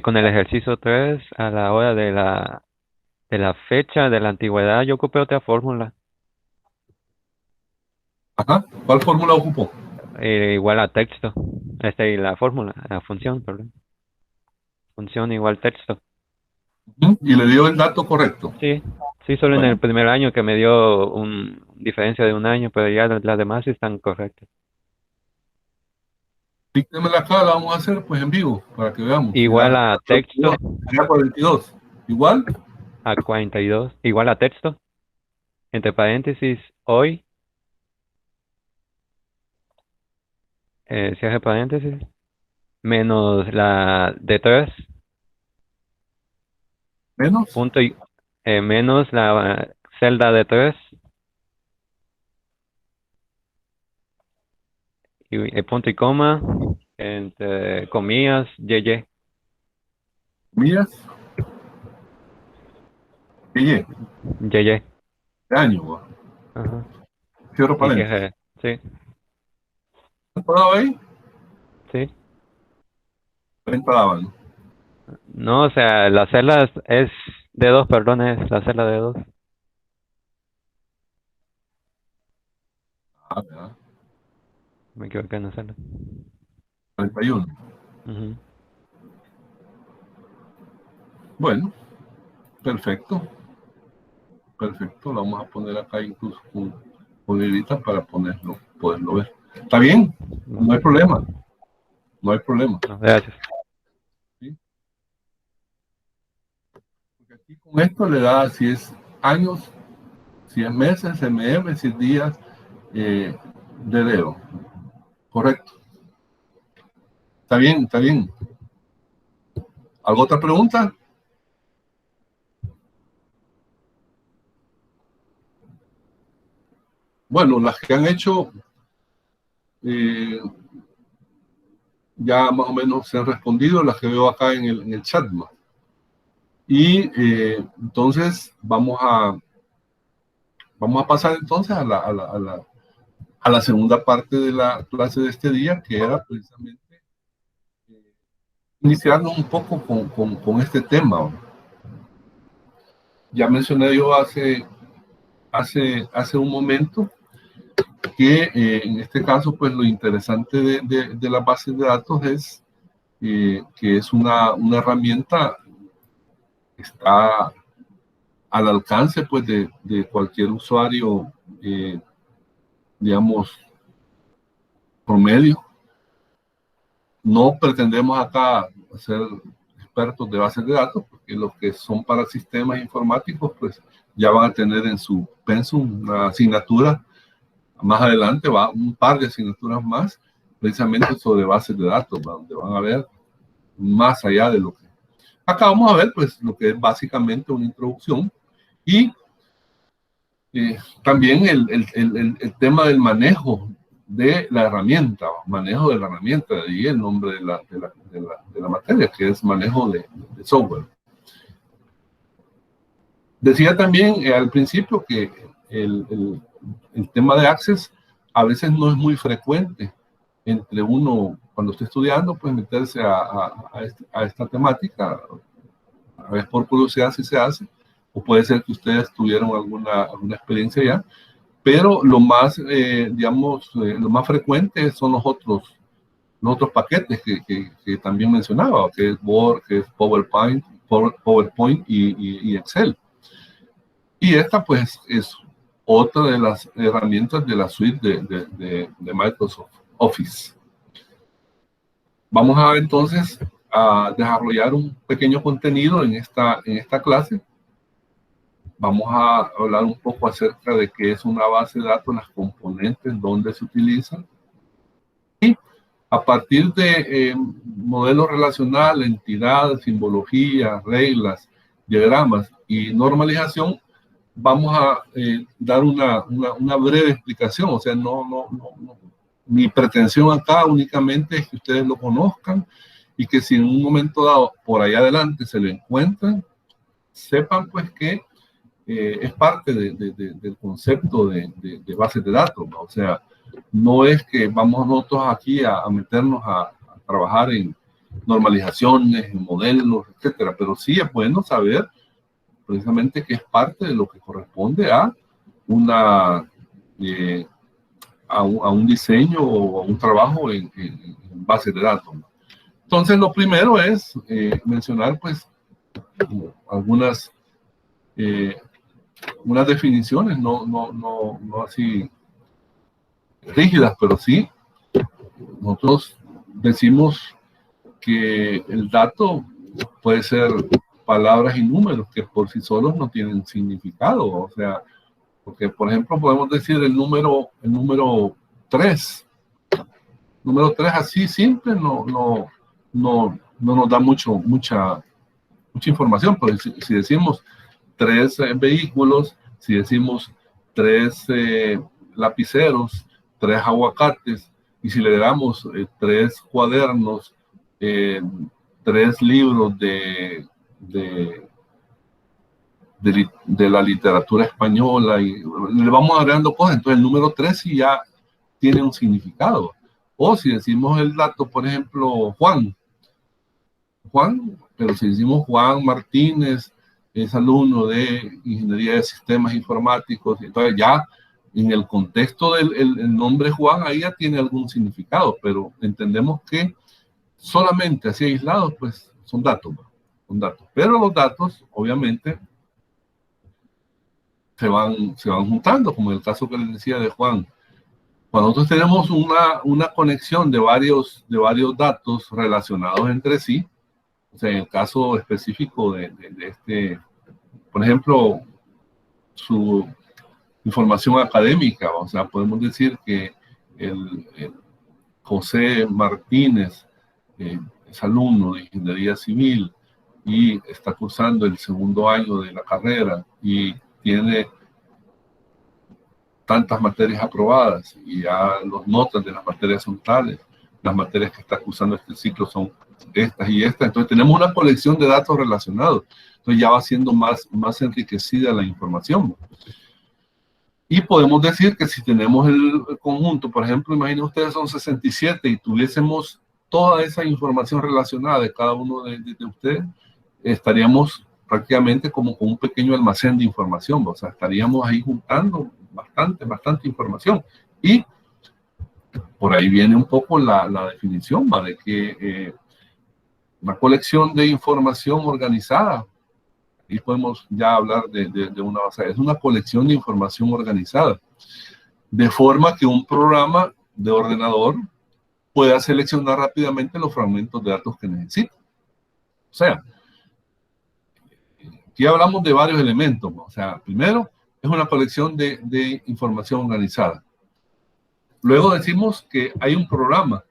Con el ejercicio 3, a la hora de la fecha de la antigüedad, yo ocupé otra fórmula. Ajá. ¿Cuál fórmula ocupó? Igual a texto. Y la fórmula, la función, perdón. Función igual texto. Y le dio el dato correcto. Sí, solo en el primer año que me dio una diferencia de un año, pero ya las demás sí están correctas. Dígamela acá, la vamos a hacer pues en vivo, para que veamos. Igual a texto. Sería 42. ¿Igual? A 42. Igual a texto. Entre paréntesis, hoy. Cierre paréntesis. Menos la de 3. Menos. Punto y, menos la celda de 3. Y punto y coma. Entre comillas, YY. Comillas. YY. YY. De año, ¿va? Ajá. Cierro paréntesis. Sí. ¿Puedo ahí? Sí. 30 daban. No, o sea, la celda es de 2, perdón, es la celda de 2. ¿Verdad? Me equivoqué en la celda. 41. Bueno, perfecto. Perfecto, lo vamos a poner acá incluso con negrita para poderlo ver. ¿Está bien? No hay problema. No hay problema. No, gracias. ¿Sí? Porque aquí con esto le da si es años, si es meses, MM, si es días de dedo. Correcto. Está bien, está bien. ¿Alguna otra pregunta? Bueno, las que han hecho ya más o menos se han respondido, las que veo acá en el chat. Y entonces vamos a pasar entonces a la segunda parte de la clase de este día, que era precisamente iniciarnos un poco con este tema. Ya mencioné yo hace un momento que en este caso, pues lo interesante de la base de datos es que es una herramienta que está al alcance pues de cualquier usuario, digamos, promedio. No pretendemos acá ser expertos de bases de datos, porque los que son para sistemas informáticos, pues ya van a tener en su pensum una asignatura. Más adelante va un par de asignaturas más, precisamente sobre bases de datos, donde van a ver más allá de lo que... Acá vamos a ver, pues, lo que es básicamente una introducción y también el tema del manejo de la herramienta, manejo de la herramienta, de ahí el nombre de la materia, que es manejo de software. Decía también al principio que el tema de Access a veces no es muy frecuente entre uno, cuando esté estudiando, pues meterse a esta temática, a veces por curiosidad si se hace, o puede ser que ustedes tuvieron alguna experiencia ya, pero lo más, lo más frecuente son los otros paquetes que también mencionaba, que es Word, que es PowerPoint y Excel. Y esta pues es otra de las herramientas de la suite de Microsoft Office. Vamos entonces a desarrollar un pequeño contenido en esta clase. Vamos a hablar un poco acerca de qué es una base de datos, las componentes, dónde se utilizan. Y a partir de modelos relacionales, entidades, simbologías, reglas, diagramas y normalización, vamos a dar una breve explicación. O sea, mi pretensión acá únicamente es que ustedes lo conozcan y que si en un momento dado por ahí adelante se lo encuentran, sepan pues que es parte del concepto de bases de datos, ¿no? O sea, no es que vamos nosotros aquí a meternos a trabajar en normalizaciones, en modelos, etcétera, pero sí es bueno saber precisamente que es parte de lo que corresponde a un diseño o a un trabajo en bases de datos, ¿no? Entonces, lo primero es mencionar, pues, algunas unas definiciones, no así rígidas, pero sí, nosotros decimos que el dato puede ser palabras y números que por sí solos no tienen significado. O sea, porque por ejemplo podemos decir el número 3. Número 3 así simple no nos da mucha información, pero si decimos 3 vehículos, si decimos 3 lapiceros, 3 aguacates, y si le damos 3 cuadernos, 3 libros de la literatura española, y le vamos agregando cosas, entonces el número 3 sí ya tiene un significado. O si decimos el dato, por ejemplo, Juan, pero si decimos Juan Martínez, es alumno de Ingeniería de Sistemas Informáticos, entonces ya en el contexto del nombre Juan, ahí ya tiene algún significado, pero entendemos que solamente así aislados, pues son datos. Pero los datos, obviamente, se van juntando, como en el caso que les decía de Juan. Cuando nosotros tenemos una conexión de varios datos relacionados entre sí, o sea, en el caso específico de este, por ejemplo, su información académica, o sea, podemos decir que el José Martínez es alumno de Ingeniería Civil y está cursando el 2º año de la carrera y tiene tantas materias aprobadas y ya los notas de las materias son tales, las materias que está cursando este ciclo son estas y estas, entonces tenemos una colección de datos relacionados, entonces ya va siendo más enriquecida la información. Y podemos decir que si tenemos el conjunto, por ejemplo, imaginen ustedes son 67 y tuviésemos toda esa información relacionada de cada uno de ustedes, estaríamos prácticamente como con un pequeño almacén de información, o sea, estaríamos ahí juntando bastante información. Y por ahí viene un poco la definición, ¿va? De que una colección de información organizada, y podemos ya hablar de una base, es una colección de información organizada, de forma que un programa de ordenador pueda seleccionar rápidamente los fragmentos de datos que necesita. O sea, aquí hablamos de varios elementos, ¿no? O sea, primero, es una colección de información organizada. Luego decimos que hay un programa.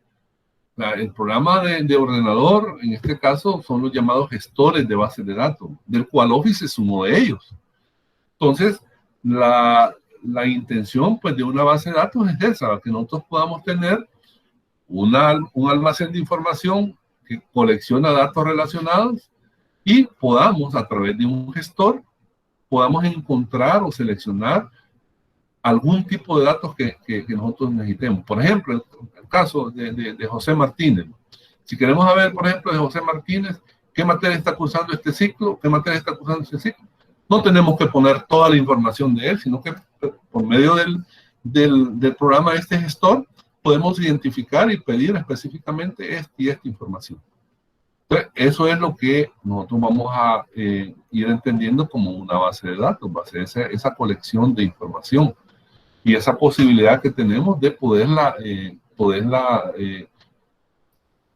El programa de ordenador, en este caso, son los llamados gestores de bases de datos, del cual Office es uno de ellos. Entonces, la intención pues, de una base de datos es esa, que nosotros podamos tener un almacén de información que colecciona datos relacionados y podamos, a través de un gestor, podamos encontrar o seleccionar algún tipo de datos que nosotros necesitemos. Por ejemplo, el caso de José Martínez. Si queremos saber, por ejemplo, de José Martínez, qué materia está cursando este ciclo, qué materia está cursando este ciclo, no tenemos que poner toda la información de él, sino que por medio del programa de este gestor, podemos identificar y pedir específicamente esta información. Entonces, eso es lo que nosotros vamos a ir entendiendo como una base de datos, base de esa colección de información y esa posibilidad que tenemos de poderla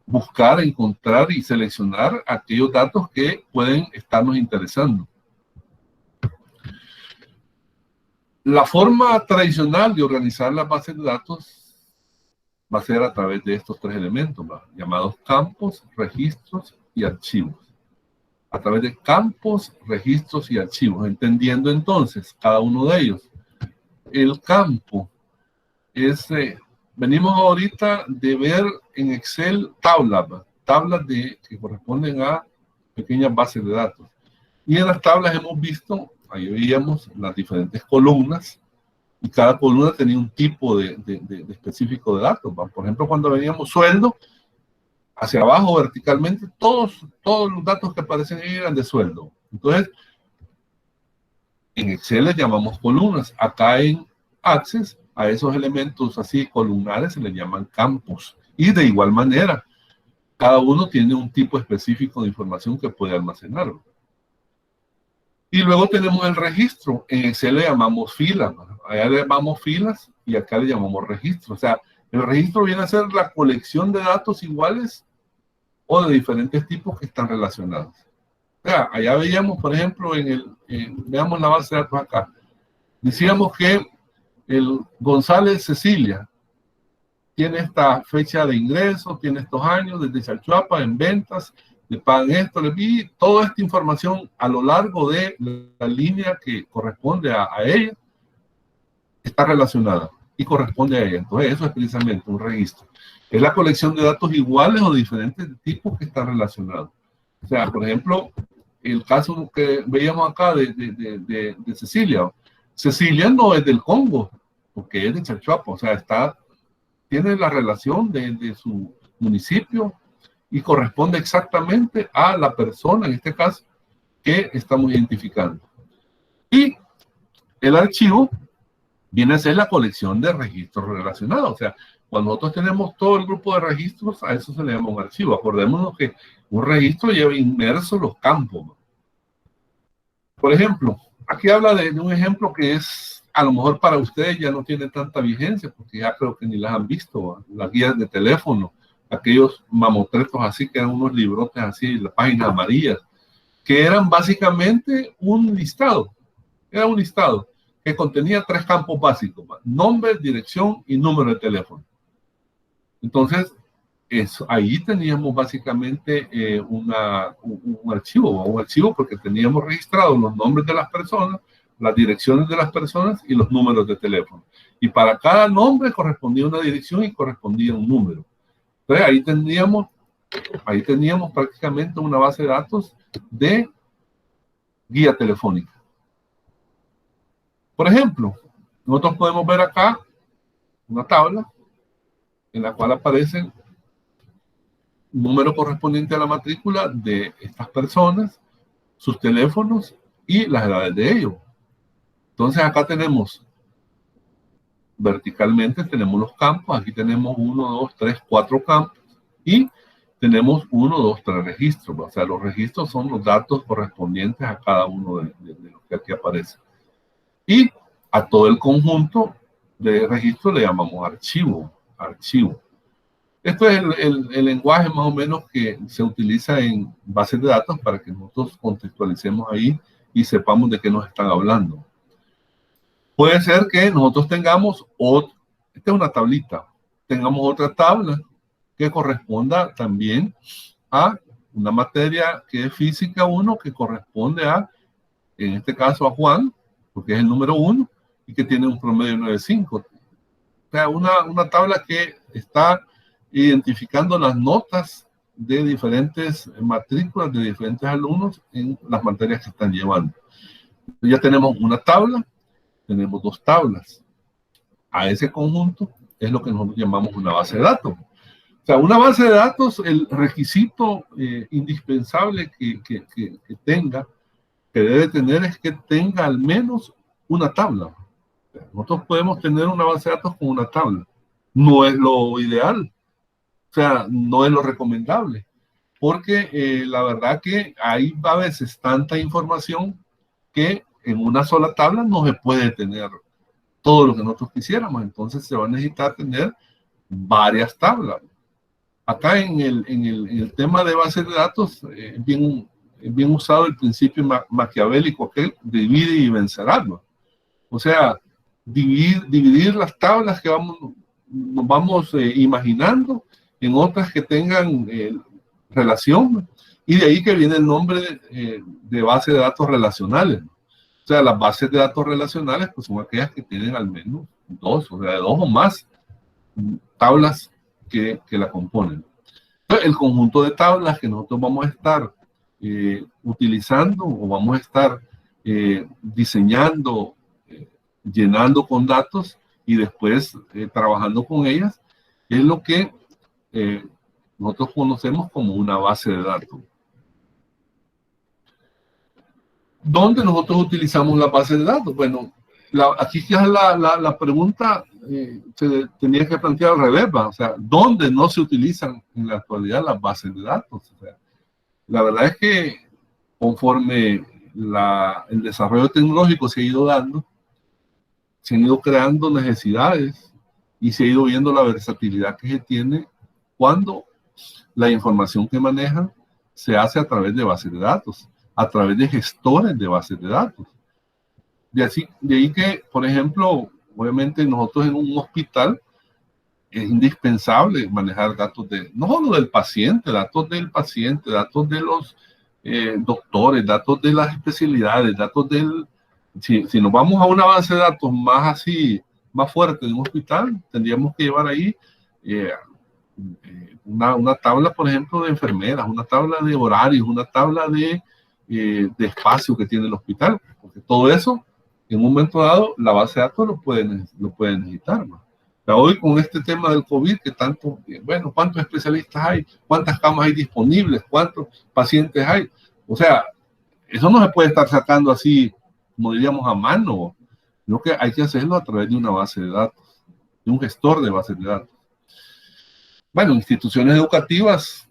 buscar, encontrar y seleccionar aquellos datos que pueden estarnos interesando. La forma tradicional de organizar las bases de datos va a ser a través de estos tres elementos, llamados campos, registros y archivos. A través de campos, registros y archivos, entendiendo entonces cada uno de ellos. El campo es, venimos ahorita de ver en Excel tablas que corresponden a pequeñas bases de datos. Y en las tablas hemos visto, ahí veíamos las diferentes columnas, y cada columna tenía un tipo de específico de datos. Por ejemplo, cuando veníamos sueldo, hacia abajo verticalmente, todos los datos que aparecen ahí eran de sueldo. Entonces, en Excel les llamamos columnas. Acá en Access, a esos elementos así columnares se les llaman campos. Y de igual manera, cada uno tiene un tipo específico de información que puede almacenarlo. Y luego tenemos el registro. En Excel le llamamos filas. Allá le llamamos filas y acá le llamamos registro. O sea, el registro viene a ser la colección de datos iguales o de diferentes tipos que están relacionados. O sea, allá veíamos, por ejemplo, veamos la base de datos acá. Decíamos que el González Cecilia tiene esta fecha de ingreso, tiene estos años desde Chalchuapa en ventas, le pagan esto, le vi toda esta información a lo largo de la línea que corresponde a ella, está relacionada y corresponde a ella. Entonces eso es precisamente un registro. Es la colección de datos iguales o diferentes tipos que están relacionados. O sea, por ejemplo, el caso que veíamos acá de Cecilia. Cecilia no es del Congo, porque es de Chalchuapa, o sea, tiene la relación de su municipio y corresponde exactamente a la persona, en este caso, que estamos identificando. Y el archivo viene a ser la colección de registros relacionados. O sea, cuando nosotros tenemos todo el grupo de registros, a eso se le llama un archivo. Acordémonos que un registro lleva inmersos los campos. Por ejemplo, aquí habla de un ejemplo que es, a lo mejor para ustedes ya no tiene tanta vigencia, porque ya creo que ni las han visto, las guías de teléfono, aquellos mamotretos así, que eran unos librotes así, las páginas amarillas, que eran básicamente un listado. Era un listado que contenía tres campos básicos: nombre, dirección y número de teléfono. Entonces, ahí teníamos básicamente un archivo porque teníamos registrados los nombres de las personas, las direcciones de las personas y los números de teléfono. Y para cada nombre correspondía una dirección y correspondía un número. Entonces, ahí teníamos prácticamente una base de datos de guía telefónica. Por ejemplo, nosotros podemos ver acá una tabla en la cual aparecen un número correspondiente a la matrícula de estas personas, sus teléfonos y las edades de ellos. Entonces acá tenemos, verticalmente tenemos los campos, aquí tenemos 1, 2, 3, 4 campos y tenemos 1, 2, 3 registros. O sea, los registros son los datos correspondientes a cada uno de los que aquí aparecen. Y a todo el conjunto de registros le llamamos archivo. Esto es el lenguaje más o menos que se utiliza en bases de datos para que nosotros contextualicemos ahí y sepamos de qué nos están hablando. Puede ser que nosotros tengamos esta es una tablita, tengamos otra tabla que corresponda también a una materia que es física 1, que corresponde en este caso a Juan, porque es el número 1, y que tiene un promedio de 9.5. O sea, una tabla que está identificando las notas de diferentes matrículas de diferentes alumnos en las materias que están llevando. Ya tenemos una tabla, tenemos dos tablas. A ese conjunto es lo que nosotros llamamos una base de datos. O sea, una base de datos, el requisito indispensable que tenga, que debe tener, es que tenga al menos una tabla. Nosotros podemos tener una base de datos con una tabla. No es lo ideal. O sea, no es lo recomendable. Porque la verdad que hay a veces tanta información que en una sola tabla no se puede tener todo lo que nosotros quisiéramos. Entonces se va a necesitar tener varias tablas. Acá en el tema de bases de datos, bien usado el principio maquiavélico aquel de divide y vencerás, ¿no? O sea, dividir las tablas que nos vamos imaginando en otras que tengan relación, y de ahí que viene el nombre de base de datos relacionales, ¿no? O sea, las bases de datos relacionales pues son aquellas que tienen al menos dos, o sea, de dos o más tablas que la componen. Entonces, el conjunto de tablas que nosotros vamos a estar utilizando o vamos a estar diseñando, llenando con datos y después trabajando con ellas, es lo que nosotros conocemos como una base de datos. ¿Dónde nosotros utilizamos la base de datos? Bueno, aquí ya la pregunta se tenía que plantear al revés, ¿va? O sea, ¿dónde no se utilizan en la actualidad las bases de datos? O sea, la verdad es que conforme el desarrollo tecnológico se ha ido dando, se han ido creando necesidades y se ha ido viendo la versatilidad que se tiene cuando la información que manejan se hace a través de bases de datos, a través de gestores de bases de datos. De ahí que, por ejemplo, obviamente nosotros en un hospital es indispensable manejar datos no solo del paciente, datos de los doctores, datos de las especialidades, datos si nos vamos a una base de datos más fuerte de un hospital, tendríamos que llevar ahí una tabla, por ejemplo, de enfermeras, una tabla de horarios, una tabla de espacio que tiene el hospital, porque todo eso, en un momento dado, la base de datos lo pueden necesitar, ¿no? Hoy con este tema del COVID, que tanto, bueno, ¿cuántos especialistas hay? ¿Cuántas camas hay disponibles? ¿Cuántos pacientes hay? O sea, eso no se puede estar sacando así, como diríamos, a mano. Lo que hay que hacerlo a través de una base de datos, de un gestor de bases de datos. Bueno, instituciones educativas,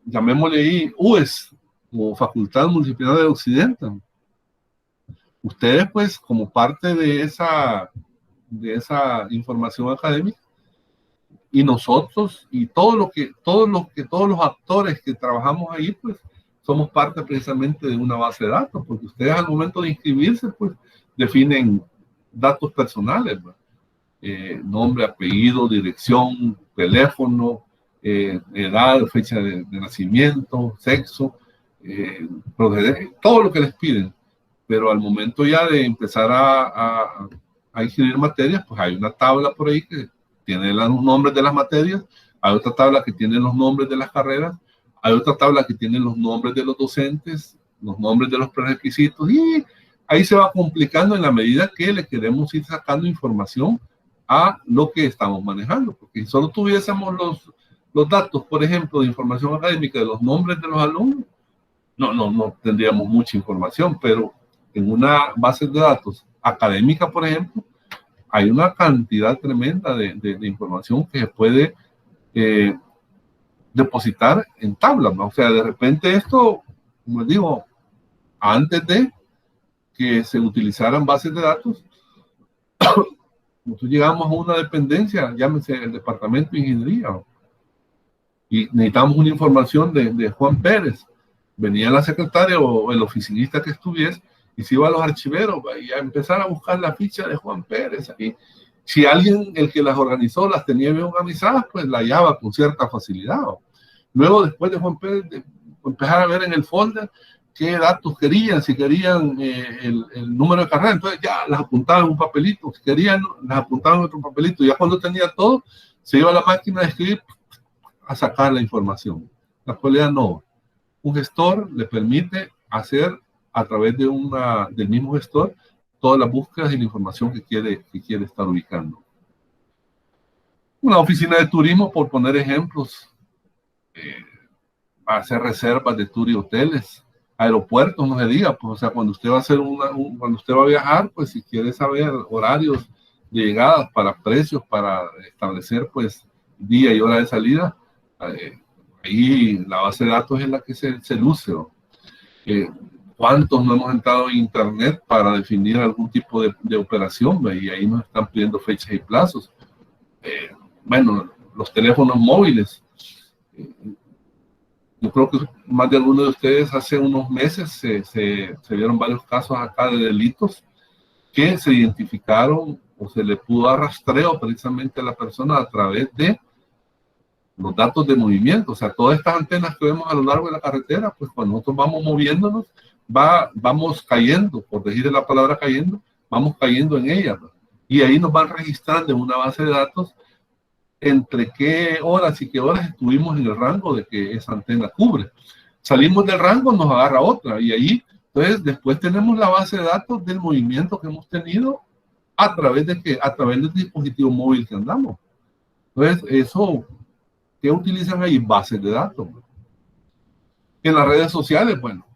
llamémosle ahí UES, o Facultad Multidisciplinaria de Occidente. Ustedes, pues, como parte de esa información académica, y nosotros y todos los actores que trabajamos ahí, pues somos parte precisamente de una base de datos, porque ustedes al momento de inscribirse, pues definen datos personales, nombre, apellido, dirección, teléfono, edad, fecha de nacimiento, sexo, todo lo que les piden. Pero al momento ya de empezar a inscribir materias, pues hay una tabla por ahí que tiene los nombres de las materias, hay otra tabla que tiene los nombres de las carreras, hay otra tabla que tiene los nombres de los docentes, los nombres de los prerequisitos, y ahí se va complicando en la medida que le queremos ir sacando información a lo que estamos manejando, porque si solo tuviésemos los datos, por ejemplo, de información académica de los nombres de los alumnos, no tendríamos mucha información, pero en una base de datos académica, por ejemplo, hay una cantidad tremenda de información que se puede depositar en tablas, ¿no? O sea, de repente esto, como les digo, antes de que se utilizaran bases de datos, nosotros llegamos a una dependencia, llámese el departamento de ingeniería, ¿no? Y necesitamos una información de Juan Pérez. Venía la secretaria o el oficinista que estuviese y se iba a los archiveros y a empezar a buscar la ficha de Juan Pérez. Y si alguien, el que las organizó, las tenía bien organizadas, pues la hallaba con cierta facilidad. Luego, después de Juan Pérez, empezar a ver en el folder qué datos querían, si querían el número de carrera, entonces ya las apuntaban en un papelito, si querían las apuntaban en otro papelito, ya cuando tenía todo, se iba a la máquina de escribir a sacar la información. La actualidad no. Un gestor le permite hacer a través de del mismo gestor todas las búsquedas y la información que quiere estar ubicando. Una oficina de turismo, por poner ejemplos, hacer reservas de tour y hoteles, aeropuertos, no se diga, pues, o sea, cuando usted va a hacer cuando usted va a viajar, pues si quiere saber horarios de llegadas, para precios, para establecer, pues, día y hora de salida, ahí la base de datos es la que se luce, ¿no? ¿Cuántos no hemos entrado en internet para definir algún tipo de operación? ¿Ve? Y ahí nos están pidiendo fechas y plazos. Bueno, los teléfonos móviles. Yo creo que más de algunos de ustedes hace unos meses se vieron varios casos acá de delitos que se identificaron o se le pudo dar rastreo precisamente a la persona a través de los datos de movimiento. O sea, todas estas antenas que vemos a lo largo de la carretera, pues cuando nosotros vamos moviéndonos, vamos cayendo, por decir la palabra cayendo, vamos cayendo en ellas, ¿no? Y ahí nos van registrando en una base de datos entre qué horas y qué horas estuvimos en el rango de que esa antena cubre. Salimos del rango, nos agarra otra, y ahí, entonces, después tenemos la base de datos del movimiento que hemos tenido a través del dispositivo móvil que andamos. Entonces, eso, ¿qué utilizan ahí? Bases de datos. En las redes sociales, bueno,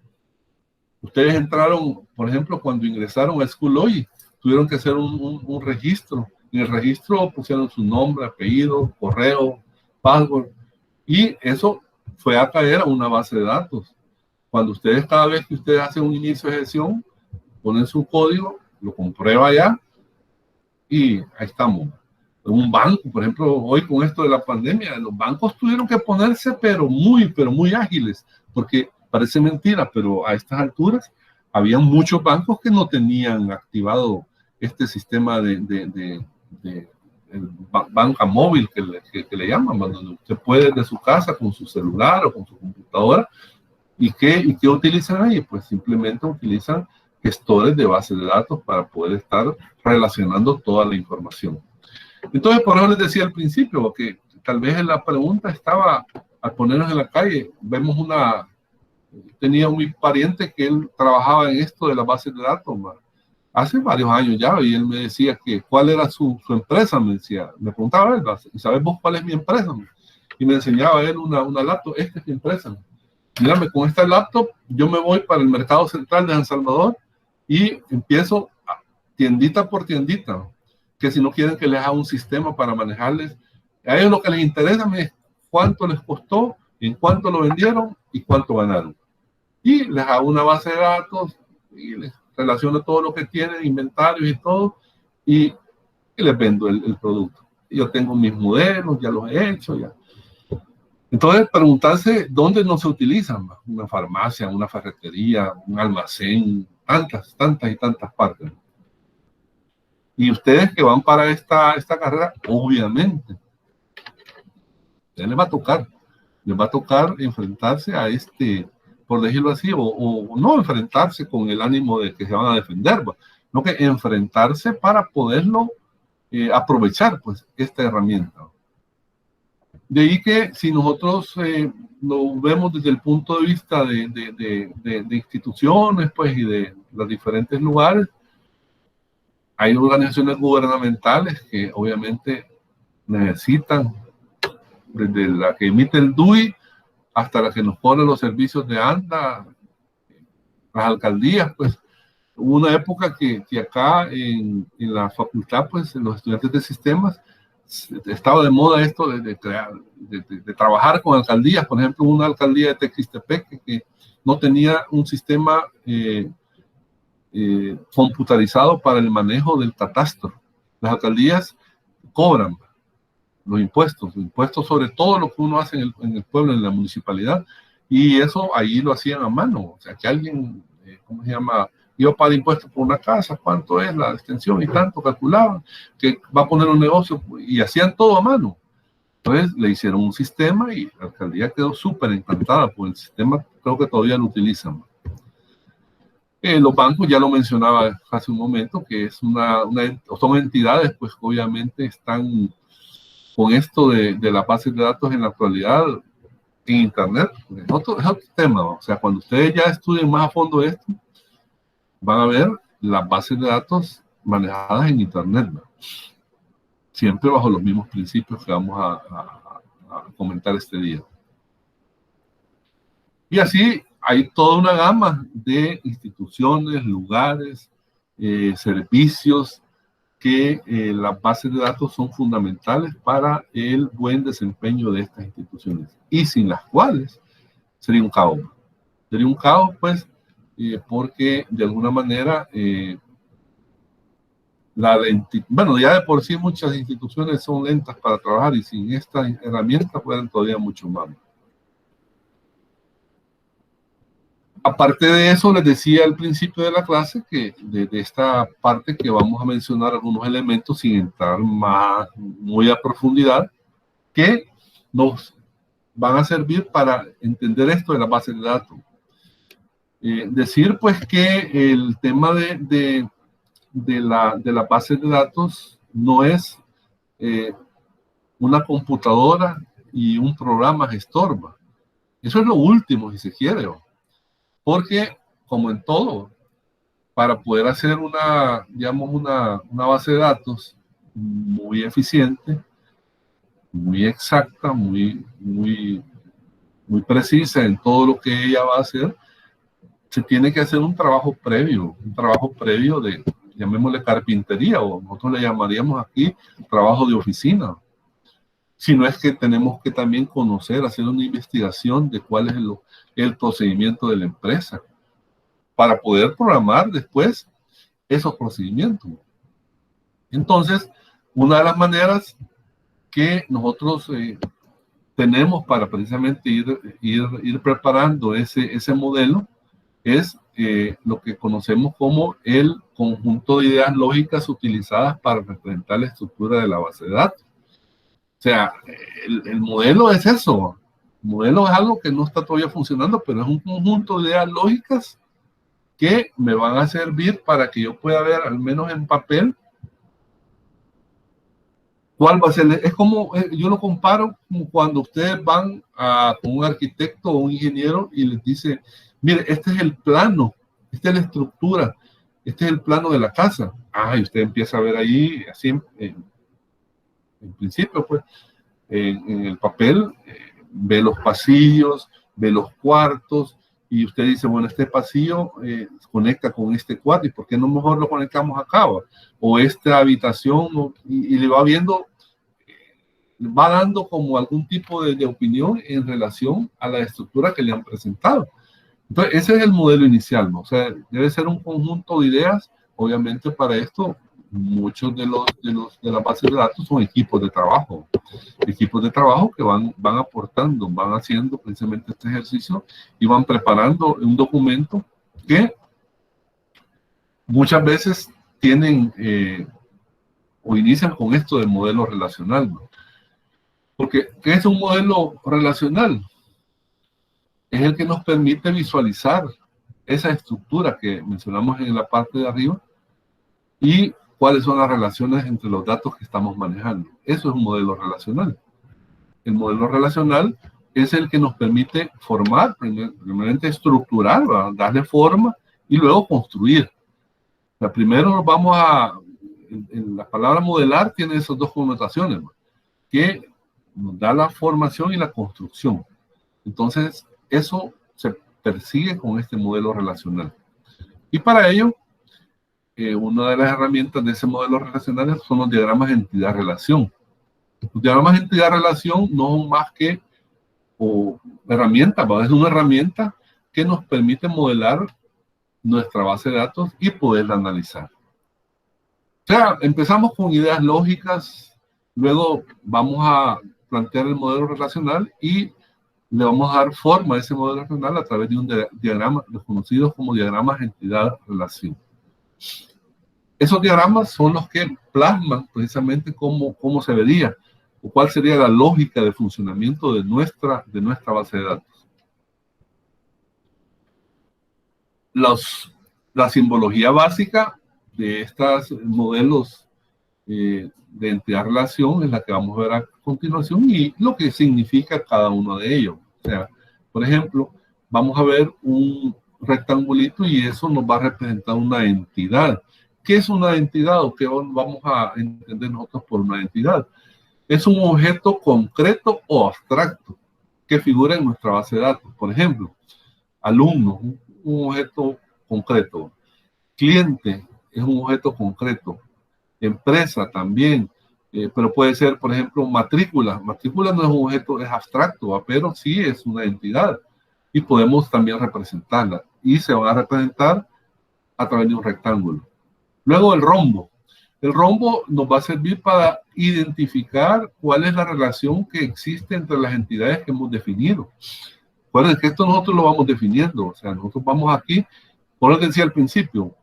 ustedes entraron, por ejemplo, cuando ingresaron a Schoology, tuvieron que hacer un registro. En el registro pusieron su nombre, apellido, correo, password, y eso fue a caer a una base de datos. Cuando ustedes, cada vez que ustedes hacen un inicio de gestión, ponen su código, lo comprueba ya, y ahí estamos. Un banco, por ejemplo, hoy con esto de la pandemia, los bancos tuvieron que ponerse, pero muy ágiles, porque parece mentira, pero a estas alturas había muchos bancos que no tenían activado este sistema de banca móvil que le llaman, donde usted puede de su casa con su celular o con su computadora. ¿Y qué utilizan ahí? Pues simplemente utilizan gestores de bases de datos para poder estar relacionando toda la información. Entonces, por eso les decía al principio que tal vez en la pregunta estaba, al ponernos en la calle, tenía un pariente que él trabajaba en esto de las bases de datos, hace varios años ya, y él me decía que cuál era su empresa, me preguntaba él, ¿y sabes vos cuál es mi empresa? Y me enseñaba él una laptop, esta es mi empresa. Mírame, con esta laptop yo me voy para el mercado central de San Salvador y empiezo tiendita por tiendita, que si no quieren que les haga un sistema para manejarles, a ellos lo que les interesa es cuánto les costó, en cuánto lo vendieron y cuánto ganaron. Y les hago una base de datos y les relaciono todo lo que tienen, inventarios y todo, y les vendo el producto. Yo tengo mis modelos, ya los he hecho, ya. Entonces, preguntarse dónde no se utilizan, una farmacia, una ferretería, un almacén, tantas y tantas partes. Y ustedes que van para esta carrera, obviamente, les va a tocar enfrentarse a por decirlo así, o no enfrentarse con el ánimo de que se van a defender, no, que enfrentarse para poderlo aprovechar, pues, esta herramienta. De ahí que si nosotros lo vemos desde el punto de vista de instituciones, pues, y de los diferentes lugares, hay organizaciones gubernamentales que obviamente necesitan, desde la que emite el DUI hasta la que nos pone los servicios de ANDA, las alcaldías, pues. Hubo una época que acá en la facultad, pues, en los estudiantes de sistemas, estaba de moda esto de trabajar con alcaldías. Por ejemplo, una alcaldía de Tequistepec que no tenía un sistema computarizado para el manejo del catastro. Las alcaldías cobran los impuestos sobre todo lo que uno hace en el pueblo, en la municipalidad, y eso ahí lo hacían a mano. O sea, que alguien, ¿cómo se llama?, iba a pagar impuestos por una casa, cuánto es la extensión y tanto, calculaban que va a poner un negocio, y hacían todo a mano. Entonces le hicieron un sistema y la alcaldía quedó súper encantada por el sistema, creo que todavía lo utilizan. Los bancos, ya lo mencionaba hace un momento, que es son entidades pues que obviamente están con esto de la base de datos en la actualidad en Internet. Es otro tema, ¿no? O sea, cuando ustedes ya estudien más a fondo esto, van a ver las bases de datos manejadas en Internet, ¿no? Siempre bajo los mismos principios que vamos a comentar este día. Y así hay toda una gama de instituciones, lugares, servicios que las bases de datos son fundamentales para el buen desempeño de estas instituciones y sin las cuales sería un caos. Sería un caos, pues, porque de alguna manera, bueno, ya de por sí muchas instituciones son lentas para trabajar y sin esta herramienta pueden todavía mucho más. Aparte de eso, les decía al principio de la clase que de esta parte que vamos a mencionar algunos elementos sin entrar muy a profundidad que nos van a servir para entender esto de la base de datos. Decir pues que el tema de la base de datos no es una computadora y un programa gestor. Eso es lo último, si se quiere. Porque, como en todo, para poder hacer una base de datos muy eficiente, muy exacta, muy precisa en todo lo que ella va a hacer, se tiene que hacer un trabajo previo de, llamémosle carpintería, o nosotros le llamaríamos aquí trabajo de oficina. Si no es que tenemos que también conocer, hacer una investigación de cuál es el procedimiento de la empresa para poder programar después esos procedimientos. Entonces, una de las maneras que nosotros tenemos para precisamente ir preparando ese modelo es lo que conocemos como el conjunto de ideas lógicas utilizadas para representar la estructura de la base de datos. O sea, el modelo es eso. El modelo es algo que no está todavía funcionando, pero es un conjunto de ideas lógicas que me van a servir para que yo pueda ver, al menos en papel, cuál va a ser. Es como, yo lo comparo como cuando ustedes van con un arquitecto o un ingeniero y les dice, mire, este es el plano, esta es la estructura, este es el plano de la casa. Y usted empieza a ver ahí, así en principio, pues, en el papel, ve los pasillos, ve los cuartos, y usted dice, bueno, este pasillo conecta con este cuarto, ¿y por qué no mejor lo conectamos acá? O esta habitación, y le va viendo, va dando como algún tipo de opinión en relación a la estructura que le han presentado. Entonces, ese es el modelo inicial, ¿no? O sea, debe ser un conjunto de ideas. Obviamente, para esto, muchos de las bases de datos son equipos de trabajo que van aportando, van haciendo precisamente este ejercicio y van preparando un documento que muchas veces tienen o inician con esto del modelo relacional, ¿no? Porque, ¿qué es un modelo relacional? Es el que nos permite visualizar esa estructura que mencionamos en la parte de arriba y cuáles son las relaciones entre los datos que estamos manejando. Eso es un modelo relacional. El modelo relacional es el que nos permite formar, primeramente estructurar, ¿verdad? Darle forma y luego construir. O sea, primero vamos la palabra modelar tiene esas dos connotaciones, ¿verdad? Que nos da la formación y la construcción. Entonces, eso se persigue con este modelo relacional. Y para ello, una de las herramientas de ese modelo relacional son los diagramas de entidad-relación. Los diagramas de entidad-relación no son más que herramientas, es una herramienta que nos permite modelar nuestra base de datos y poderla analizar. O sea, empezamos con ideas lógicas, luego vamos a plantear el modelo relacional y le vamos a dar forma a ese modelo relacional a través de un diagrama, los conocidos como diagramas de entidad-relación. Esos diagramas son los que plasman precisamente cómo se vería o cuál sería la lógica de funcionamiento de nuestra base de datos. la simbología básica de estos modelos de entidad-relación es la que vamos a ver a continuación y lo que significa cada uno de ellos. O sea, por ejemplo, vamos a ver un rectangulito y eso nos va a representar una entidad. ¿Qué es una entidad o qué vamos a entender nosotros por una entidad? Es un objeto concreto o abstracto que figura en nuestra base de datos. Por ejemplo, alumno, un objeto concreto. Cliente es un objeto concreto. Empresa también, pero puede ser, por ejemplo, matrícula. Matrícula no es un objeto, es abstracto, pero sí es una entidad y podemos también representarla y se va a representar a través de un rectángulo. Luego el rombo. El rombo nos va a servir para identificar cuál es la relación que existe entre las entidades que hemos definido. Recuerden que esto nosotros lo vamos definiendo, o sea, nosotros vamos aquí, por lo que decía al principio,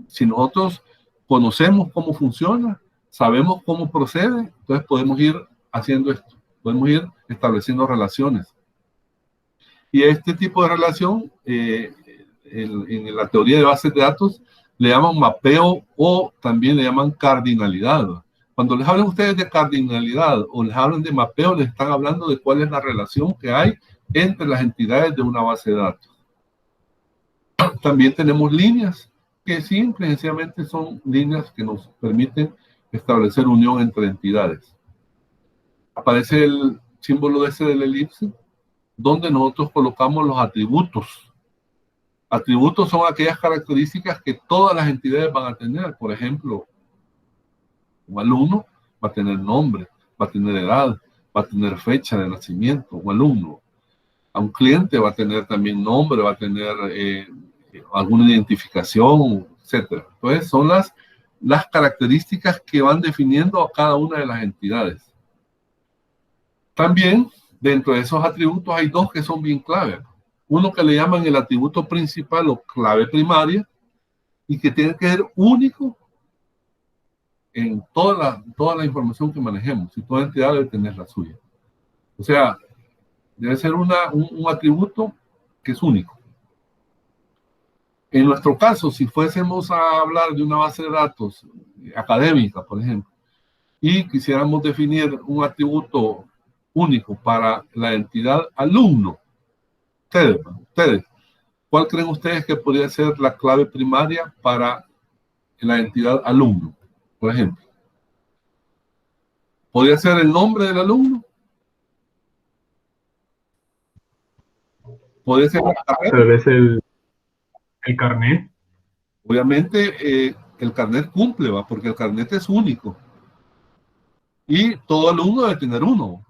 si nosotros conocemos cómo funciona, sabemos cómo procede, entonces podemos ir haciendo esto, podemos ir estableciendo relaciones. Y este tipo de relación, en la teoría de bases de datos, le llaman mapeo o también le llaman cardinalidad. Cuando les hablan ustedes de cardinalidad o les hablan de mapeo, les están hablando de cuál es la relación que hay entre las entidades de una base de datos. También tenemos líneas que simple y sencillamente son líneas que nos permiten establecer unión entre entidades. Aparece el símbolo ese de la elipse, donde nosotros colocamos los atributos. Atributos son aquellas características que todas las entidades van a tener. Por ejemplo, un alumno va a tener nombre, va a tener edad, va a tener fecha de nacimiento, un alumno. A un cliente va a tener también nombre, va a tener alguna identificación, etc. Entonces, son las características que van definiendo a cada una de las entidades. También, dentro de esos atributos hay dos que son bien claves. Uno que le llaman el atributo principal o clave primaria y que tiene que ser único en toda la información que manejemos. Y toda entidad debe tener la suya. O sea, debe ser un atributo que es único. En nuestro caso, si fuésemos a hablar de una base de datos académica, por ejemplo, y quisiéramos definir un atributo único para la entidad alumno, ustedes, ¿cuál creen ustedes que podría ser la clave primaria para la entidad alumno, por ejemplo? ¿Podría ser el nombre del alumno? ¿Podría ser la carrera? Tal vez el carnet. Obviamente, el carnet cumple, ¿va? Porque el carnet es único. Y todo alumno debe tener uno.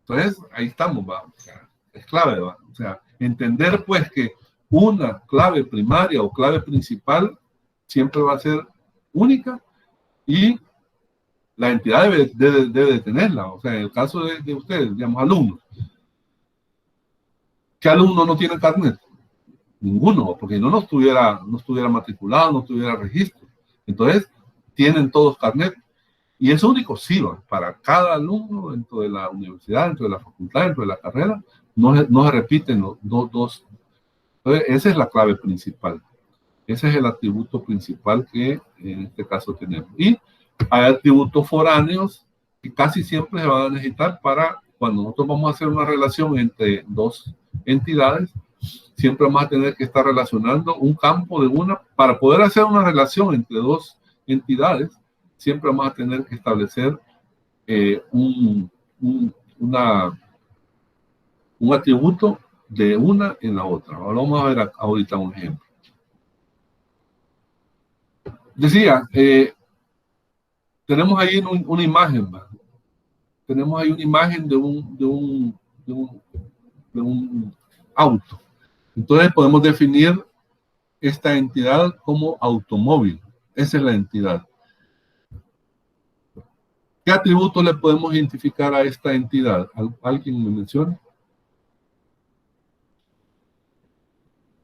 Entonces, ahí estamos, ¿va? O sea, es clave, ¿va? O sea, entender, pues, que una clave primaria o clave principal siempre va a ser única y la entidad debe tenerla. O sea, en el caso de ustedes, digamos, alumnos. ¿Qué alumno no tiene carnet? Ninguno, porque no estuviera matriculado, no tuviera registro. Entonces, tienen todos carnet. Y es único, sí, ¿va? Para cada alumno dentro de la universidad, dentro de la facultad, dentro de la carrera, no se repiten los dos. Entonces, esa es la clave principal. Ese es el atributo principal que en este caso tenemos. Y hay atributos foráneos que casi siempre se van a necesitar para cuando nosotros vamos a hacer una relación entre dos entidades, siempre vamos a tener que estar relacionando un campo de una, para poder hacer una relación entre dos entidades, siempre vamos a tener que establecer un atributo de una en la otra. Ahora vamos a ver ahorita un ejemplo. Decía, tenemos ahí una imagen, ¿va? Tenemos ahí una imagen de un auto. Entonces podemos definir esta entidad como automóvil. Esa es la entidad. ¿Qué atributos le podemos identificar a esta entidad? ¿Alguien me menciona?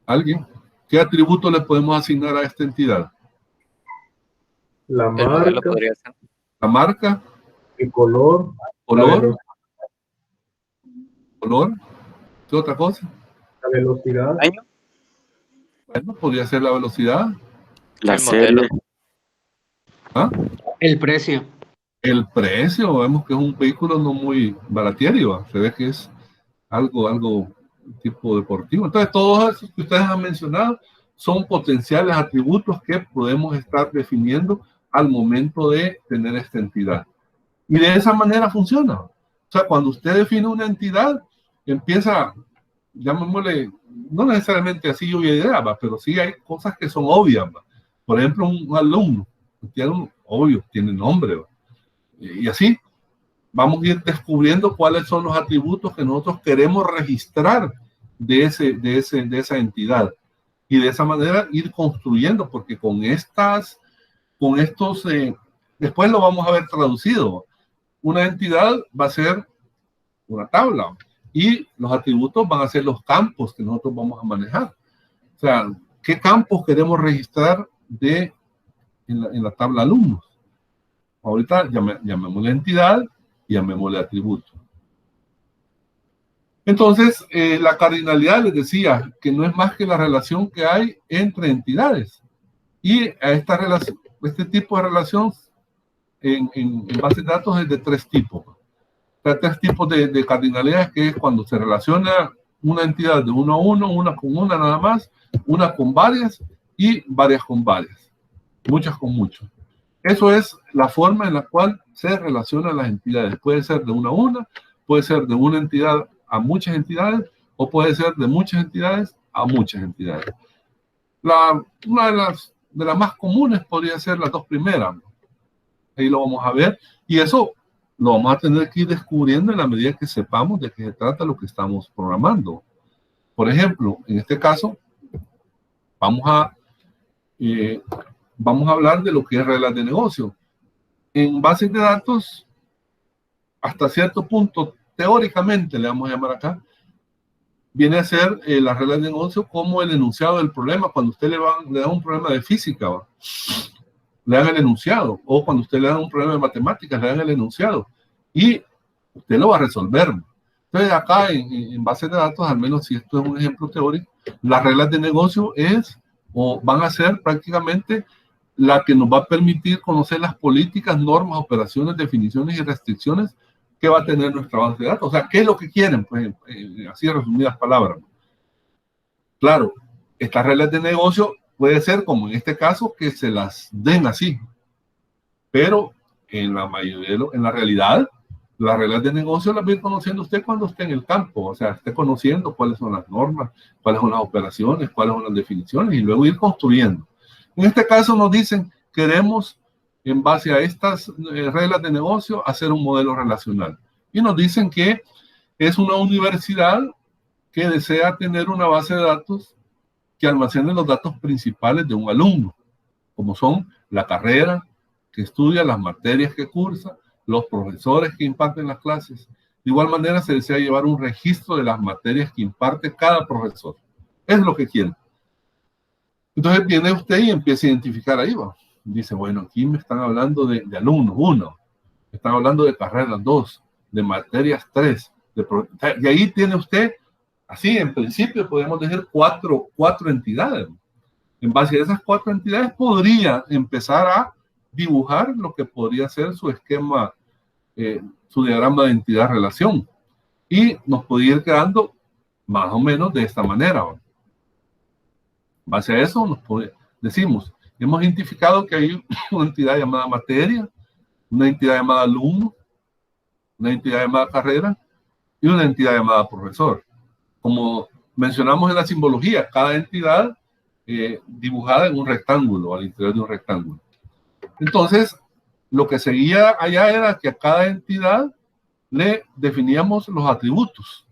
¿Alguien? ¿Qué atributos le podemos asignar a esta entidad? La El modelo marca, podría ser. La marca, el color, color, ¿qué otra cosa? la velocidad. ¿Año? Bueno, podría ser la velocidad. La El serie. modelo. ¿Ah? El precio. El precio, vemos que es un vehículo no muy baratiero, se ve que es algo tipo deportivo. Entonces, todos esos que ustedes han mencionado son potenciales atributos que podemos estar definiendo al momento de tener esta entidad. Y de esa manera funciona. O sea, cuando usted define una entidad, empieza, llamémosle, no necesariamente así lluvia de ideas, pero sí hay cosas que son obvias. ¿va? Por ejemplo, un alumno, obvio, tiene nombre. ¿va? Y así vamos a ir descubriendo cuáles son los atributos que nosotros queremos registrar de esa entidad. Y de esa manera ir construyendo, porque con estos, después lo vamos a ver traducido. Una entidad va a ser una tabla y los atributos van a ser los campos que nosotros vamos a manejar. O sea, ¿qué campos queremos registrar en la tabla alumnos? Ahorita llamémosle entidad y llamémosle atributo. Entonces, la cardinalidad les decía que no es más que la relación que hay entre entidades. Y a este tipo de relación en base de datos es de 3 tipos. Hay 3 tipos de cardinalidades, que es cuando se relaciona una entidad de uno a uno, una con una nada más, una con varias y varias con varias, muchas con muchos. Eso es la forma en la cual se relacionan las entidades. Puede ser de una a una, puede ser de una entidad a muchas entidades, o puede ser de muchas entidades a muchas entidades. Una de las más comunes podría ser las 2 primeras. Ahí lo vamos a ver. Y eso lo vamos a tener que ir descubriendo en la medida que sepamos de qué se trata lo que estamos programando. Por ejemplo, en este caso, vamos a hablar de lo que es reglas de negocio. En bases de datos, hasta cierto punto, teóricamente, le vamos a llamar acá, viene a ser las reglas de negocio como el enunciado del problema. Cuando usted le da un problema de física, ¿va? Le dan el enunciado, o cuando usted le da un problema de matemáticas, le dan el enunciado, y usted lo va a resolver. Entonces, acá en base de datos, al menos si esto es un ejemplo teórico, las reglas de negocio van a ser prácticamente la que nos va a permitir conocer las políticas, normas, operaciones, definiciones y restricciones que va a tener nuestra base de datos. O sea, ¿qué es lo que quieren? Pues, así resumidas palabras. Claro, estas reglas de negocio puede ser, como en este caso, que se las den así. Pero en la realidad, las reglas de negocio las va a ir conociendo usted cuando esté en el campo. O sea, esté conociendo cuáles son las normas, cuáles son las operaciones, cuáles son las definiciones, y luego ir construyendo. En este caso nos dicen, queremos, en base a estas reglas de negocio, hacer un modelo relacional. Y nos dicen que es una universidad que desea tener una base de datos que almacene los datos principales de un alumno, como son la carrera que estudia, las materias que cursa, los profesores que imparten las clases. De igual manera, se desea llevar un registro de las materias que imparte cada profesor. Es lo que quieren. Entonces viene usted y empieza a identificar ahí, va. Dice, bueno, aquí me están hablando de alumnos, 1. Me están hablando de carreras, 2. De materias, 3. Y ahí tiene usted, así en principio podemos decir cuatro entidades. En base a esas 4 entidades podría empezar a dibujar lo que podría ser su esquema, su diagrama de entidad-relación. Y nos podría ir quedando más o menos de esta manera, ¿va? En base a eso decimos, hemos identificado que hay una entidad llamada materia, una entidad llamada alumno, una entidad llamada carrera y una entidad llamada profesor. Como mencionamos en la simbología, cada entidad dibujada en un rectángulo, al interior de un rectángulo. Entonces, lo que seguía allá era que a cada entidad le definíamos los atributos.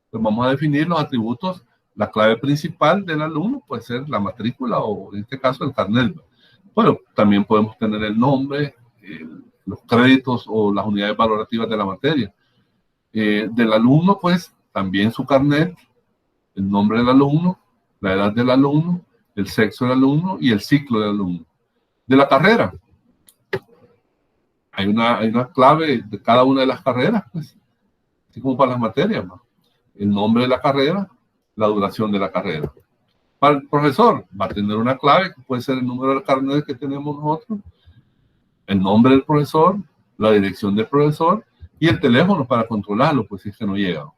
Pues vamos a definir los atributos. La clave principal del alumno puede ser la matrícula o, en este caso, el carnet. Bueno, también podemos tener el nombre, los créditos o las unidades valorativas de la materia. Del alumno, pues, también su carnet, el nombre del alumno, la edad del alumno, el sexo del alumno y el ciclo del alumno. De la carrera, hay una clave de cada una de las carreras, pues, así como para las materias, ¿no? El nombre de la carrera, la duración de la carrera. Para el profesor va a tener una clave que puede ser el número de carnet que tenemos nosotros, el nombre del profesor, la dirección del profesor y el teléfono para controlarlo, pues si es que no llega.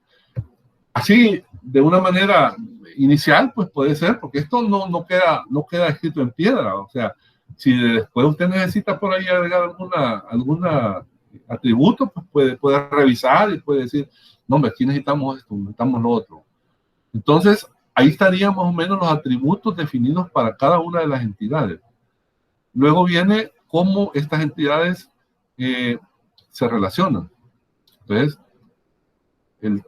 Así, de una manera inicial, pues puede ser, porque esto no queda escrito en piedra. O sea, si después usted necesita por ahí agregar alguna atributo, pues puede revisar y puede decir, no, hombre, aquí necesitamos esto, necesitamos lo otro. Entonces, ahí estarían más o menos los atributos definidos para cada una de las entidades. Luego viene cómo estas entidades se relacionan. Entonces,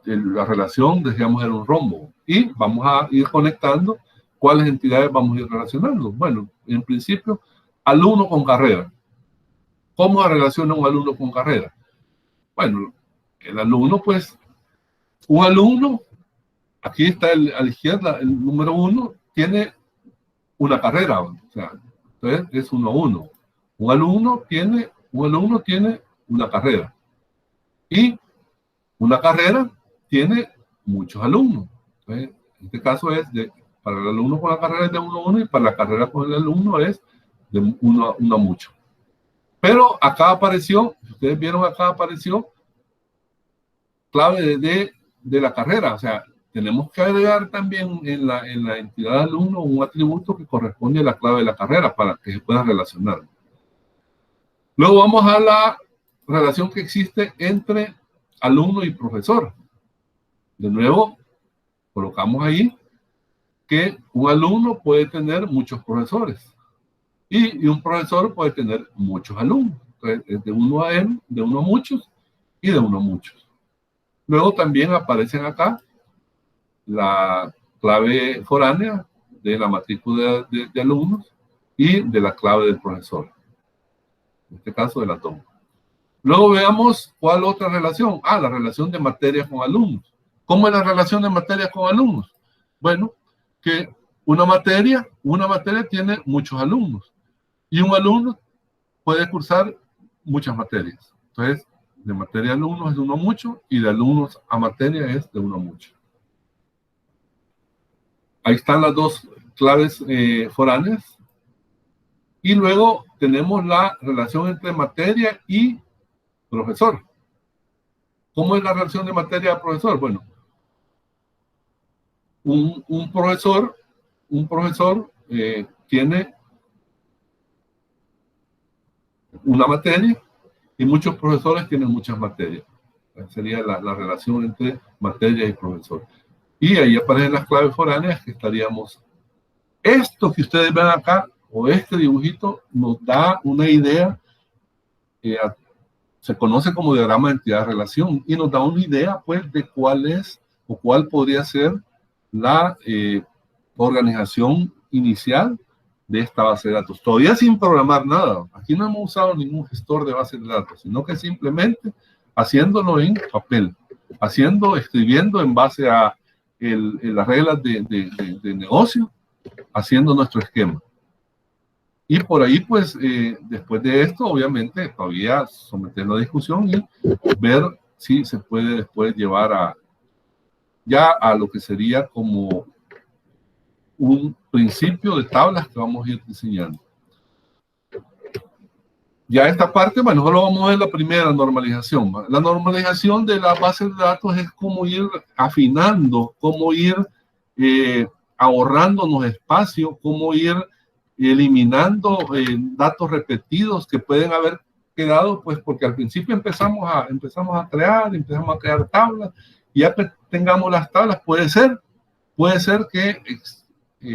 la relación, decíamos, era un rombo. Y vamos a ir conectando cuáles entidades vamos a ir relacionando. Bueno, en principio, alumno con carrera. ¿Cómo se relaciona un alumno con carrera? Bueno, el alumno, pues, un alumno, aquí está a la izquierda, el número 1, tiene una carrera. O sea, entonces es 1 a 1. Un alumno tiene una carrera. Y una carrera tiene muchos alumnos. Entonces, en este caso para el alumno con la carrera es de 1 a 1 y para la carrera con el alumno es de 1 a mucho. Pero acá apareció, si ustedes vieron acá apareció clave de la carrera. O sea, tenemos que agregar también en la entidad de alumno un atributo que corresponde a la clave de la carrera para que se puedan relacionar. Luego vamos a la relación que existe entre alumno y profesor. De nuevo, colocamos ahí que un alumno puede tener muchos profesores y un profesor puede tener muchos alumnos. Entonces, es de 1 a n, de 1 a muchos y de 1 a muchos. Luego también aparecen acá la clave foránea de la matrícula de alumnos y de la clave del profesor. En este caso, de la toma. Luego veamos cuál otra relación. La relación de materias con alumnos. ¿Cómo es la relación de materias con alumnos? Bueno, que una materia tiene muchos alumnos y un alumno puede cursar muchas materias. Entonces, de materia a alumnos es de 1 a mucho y de alumnos a materia es de 1 a mucho. Ahí están las dos claves foráneas. Y luego tenemos la relación entre materia y profesor. ¿Cómo es la relación de materia a profesor? Bueno, un profesor tiene una materia y muchos profesores tienen muchas materias. Sería la relación entre materia y profesor. Y ahí aparecen las claves foráneas que estaríamos. Esto que ustedes ven acá, o este dibujito, nos da una idea, se conoce como diagrama de entidad-relación, y nos da una idea, pues, de cuál es o cuál podría ser la organización inicial de esta base de datos. Todavía sin programar nada. Aquí no hemos usado ningún gestor de base de datos, sino que simplemente haciéndolo en papel, escribiendo en base a las reglas de negocio, haciendo nuestro esquema. Y por ahí, pues, después de esto, obviamente, todavía someterlo a discusión y ver si se puede después llevar ya a lo que sería como un principio de tablas que vamos a ir diseñando. Ya esta parte, bueno, solo vamos a ver la primera normalización. La normalización de la base de datos es cómo ir afinando, cómo ir ahorrándonos espacio, cómo ir eliminando datos repetidos que pueden haber quedado, pues porque al principio empezamos a crear tablas, y ya que tengamos las tablas, puede ser que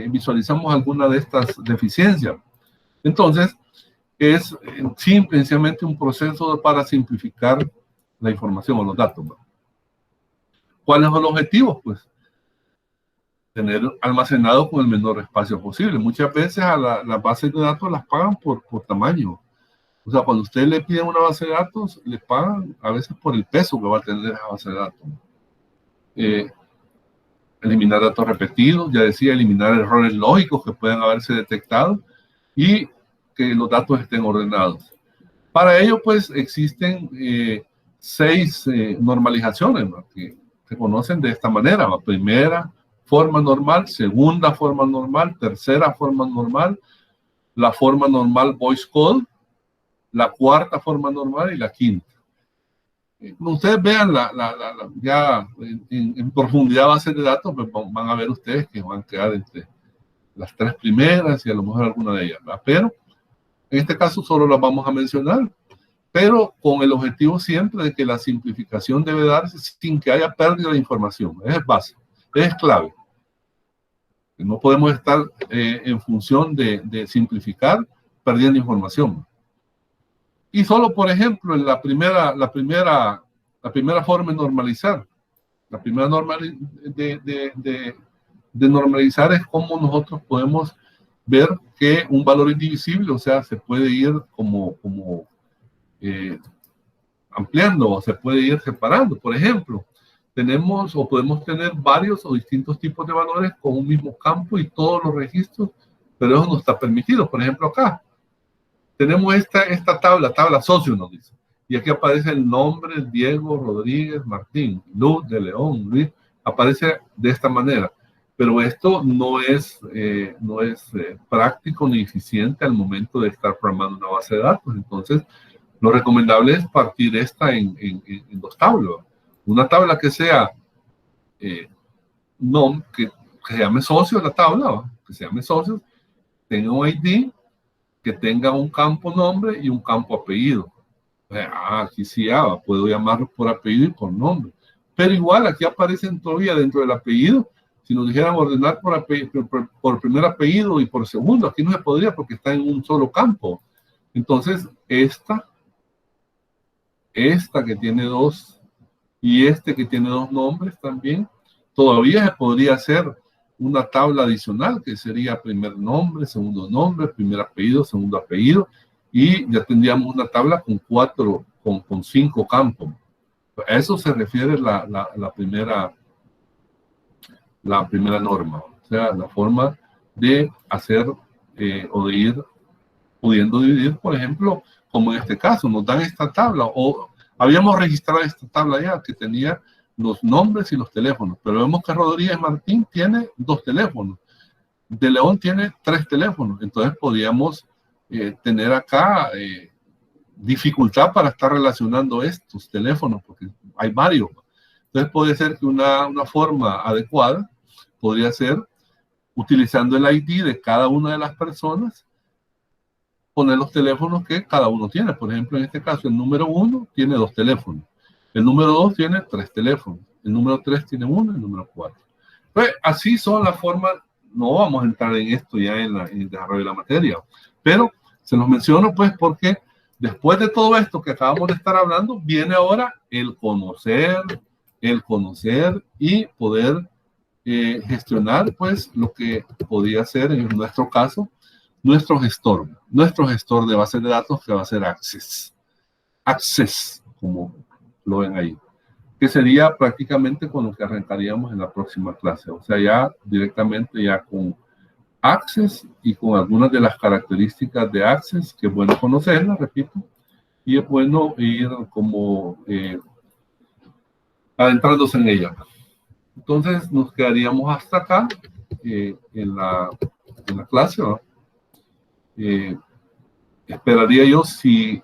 visualizamos alguna de estas deficiencias. Entonces, es simplemente un proceso para simplificar la información o los datos, ¿no? ¿Cuáles son los objetivos? Pues tener almacenado con el menor espacio posible. Muchas veces a las bases de datos las pagan por tamaño. O sea, cuando usted le pide una base de datos, le pagan a veces por el peso que va a tener esa base de datos. Eliminar datos repetidos, ya decía, eliminar errores lógicos que puedan haberse detectado y que los datos estén ordenados. Para ello, pues, existen 6 normalizaciones, ¿no?, que se conocen de esta manera. La primera, forma normal, segunda forma normal, tercera forma normal, la forma normal voice call, la cuarta forma normal y la quinta. Ustedes vean ya en profundidad base de datos, pues van a ver ustedes que van a quedar entre las tres primeras y a lo mejor alguna de ellas, ¿verdad? Pero en este caso solo las vamos a mencionar, pero con el objetivo siempre de que la simplificación debe darse sin que haya pérdida de información. Es base, es clave. No podemos estar en función de simplificar, perdiendo información. Y solo, por ejemplo, en la primera forma de normalizar, la primera norma de normalizar es cómo nosotros podemos ver que un valor indivisible, o sea, se puede ir como ampliando o se puede ir separando. Por ejemplo, tenemos o podemos tener varios o distintos tipos de valores con un mismo campo y todos los registros, pero eso no está permitido. Por ejemplo, acá tenemos esta tabla socio, nos dice. Y aquí aparece el nombre, Diego Rodríguez Martín, Luz de León, Luis, aparece de esta manera. Pero esto no es práctico ni eficiente al momento de estar programando una base de datos. Entonces, lo recomendable es partir esta en dos tablas. Una tabla que sea, que se llame socio la tabla, ¿va? Que se llame socio, tenga un ID, que tenga un campo nombre y un campo apellido. Aquí sí puedo llamarlo por apellido y por nombre. Pero igual aquí aparecen todavía dentro del apellido. Si nos dijeran ordenar por primer apellido y por segundo, aquí no se podría porque está en un solo campo. Entonces, esta que tiene dos y que tiene dos nombres también, todavía se podría hacer una tabla adicional que sería primer nombre, segundo nombre, primer apellido, segundo apellido, y ya tendríamos una tabla con 5 campos. A eso se refiere la primera norma, o sea, la forma de hacer o de ir pudiendo dividir, por ejemplo, como en este caso, nos dan esta tabla, o habíamos registrado esta tabla ya que tenía los nombres y los teléfonos, pero vemos que Rodríguez Martín tiene 2 teléfonos, de León tiene 3 teléfonos, entonces podríamos tener acá dificultad para estar relacionando estos teléfonos, porque hay varios. Entonces puede ser que una forma adecuada podría ser, utilizando el ID de cada una de las personas, poner los teléfonos que cada uno tiene. Por ejemplo, en este caso, el número 1 tiene 2 teléfonos. El número 2 tiene 3 teléfonos. El número 3 tiene 1, el número 4. Pues así son las formas. No vamos a entrar en esto ya en el desarrollo de la materia. Pero se los menciono pues porque después de todo esto que acabamos de estar hablando, viene ahora el conocer y poder gestionar pues lo que podía ser en nuestro caso nuestro gestor de base de datos, que va a ser Access, como lo ven ahí, que sería prácticamente con lo que arrancaríamos en la próxima clase, o sea, ya directamente ya con Access y con algunas de las características de Access, que es bueno conocerlas, repito, y es bueno ir como adentrándose en ella. Entonces nos quedaríamos hasta acá en la clase, ¿no? Esperaría yo, si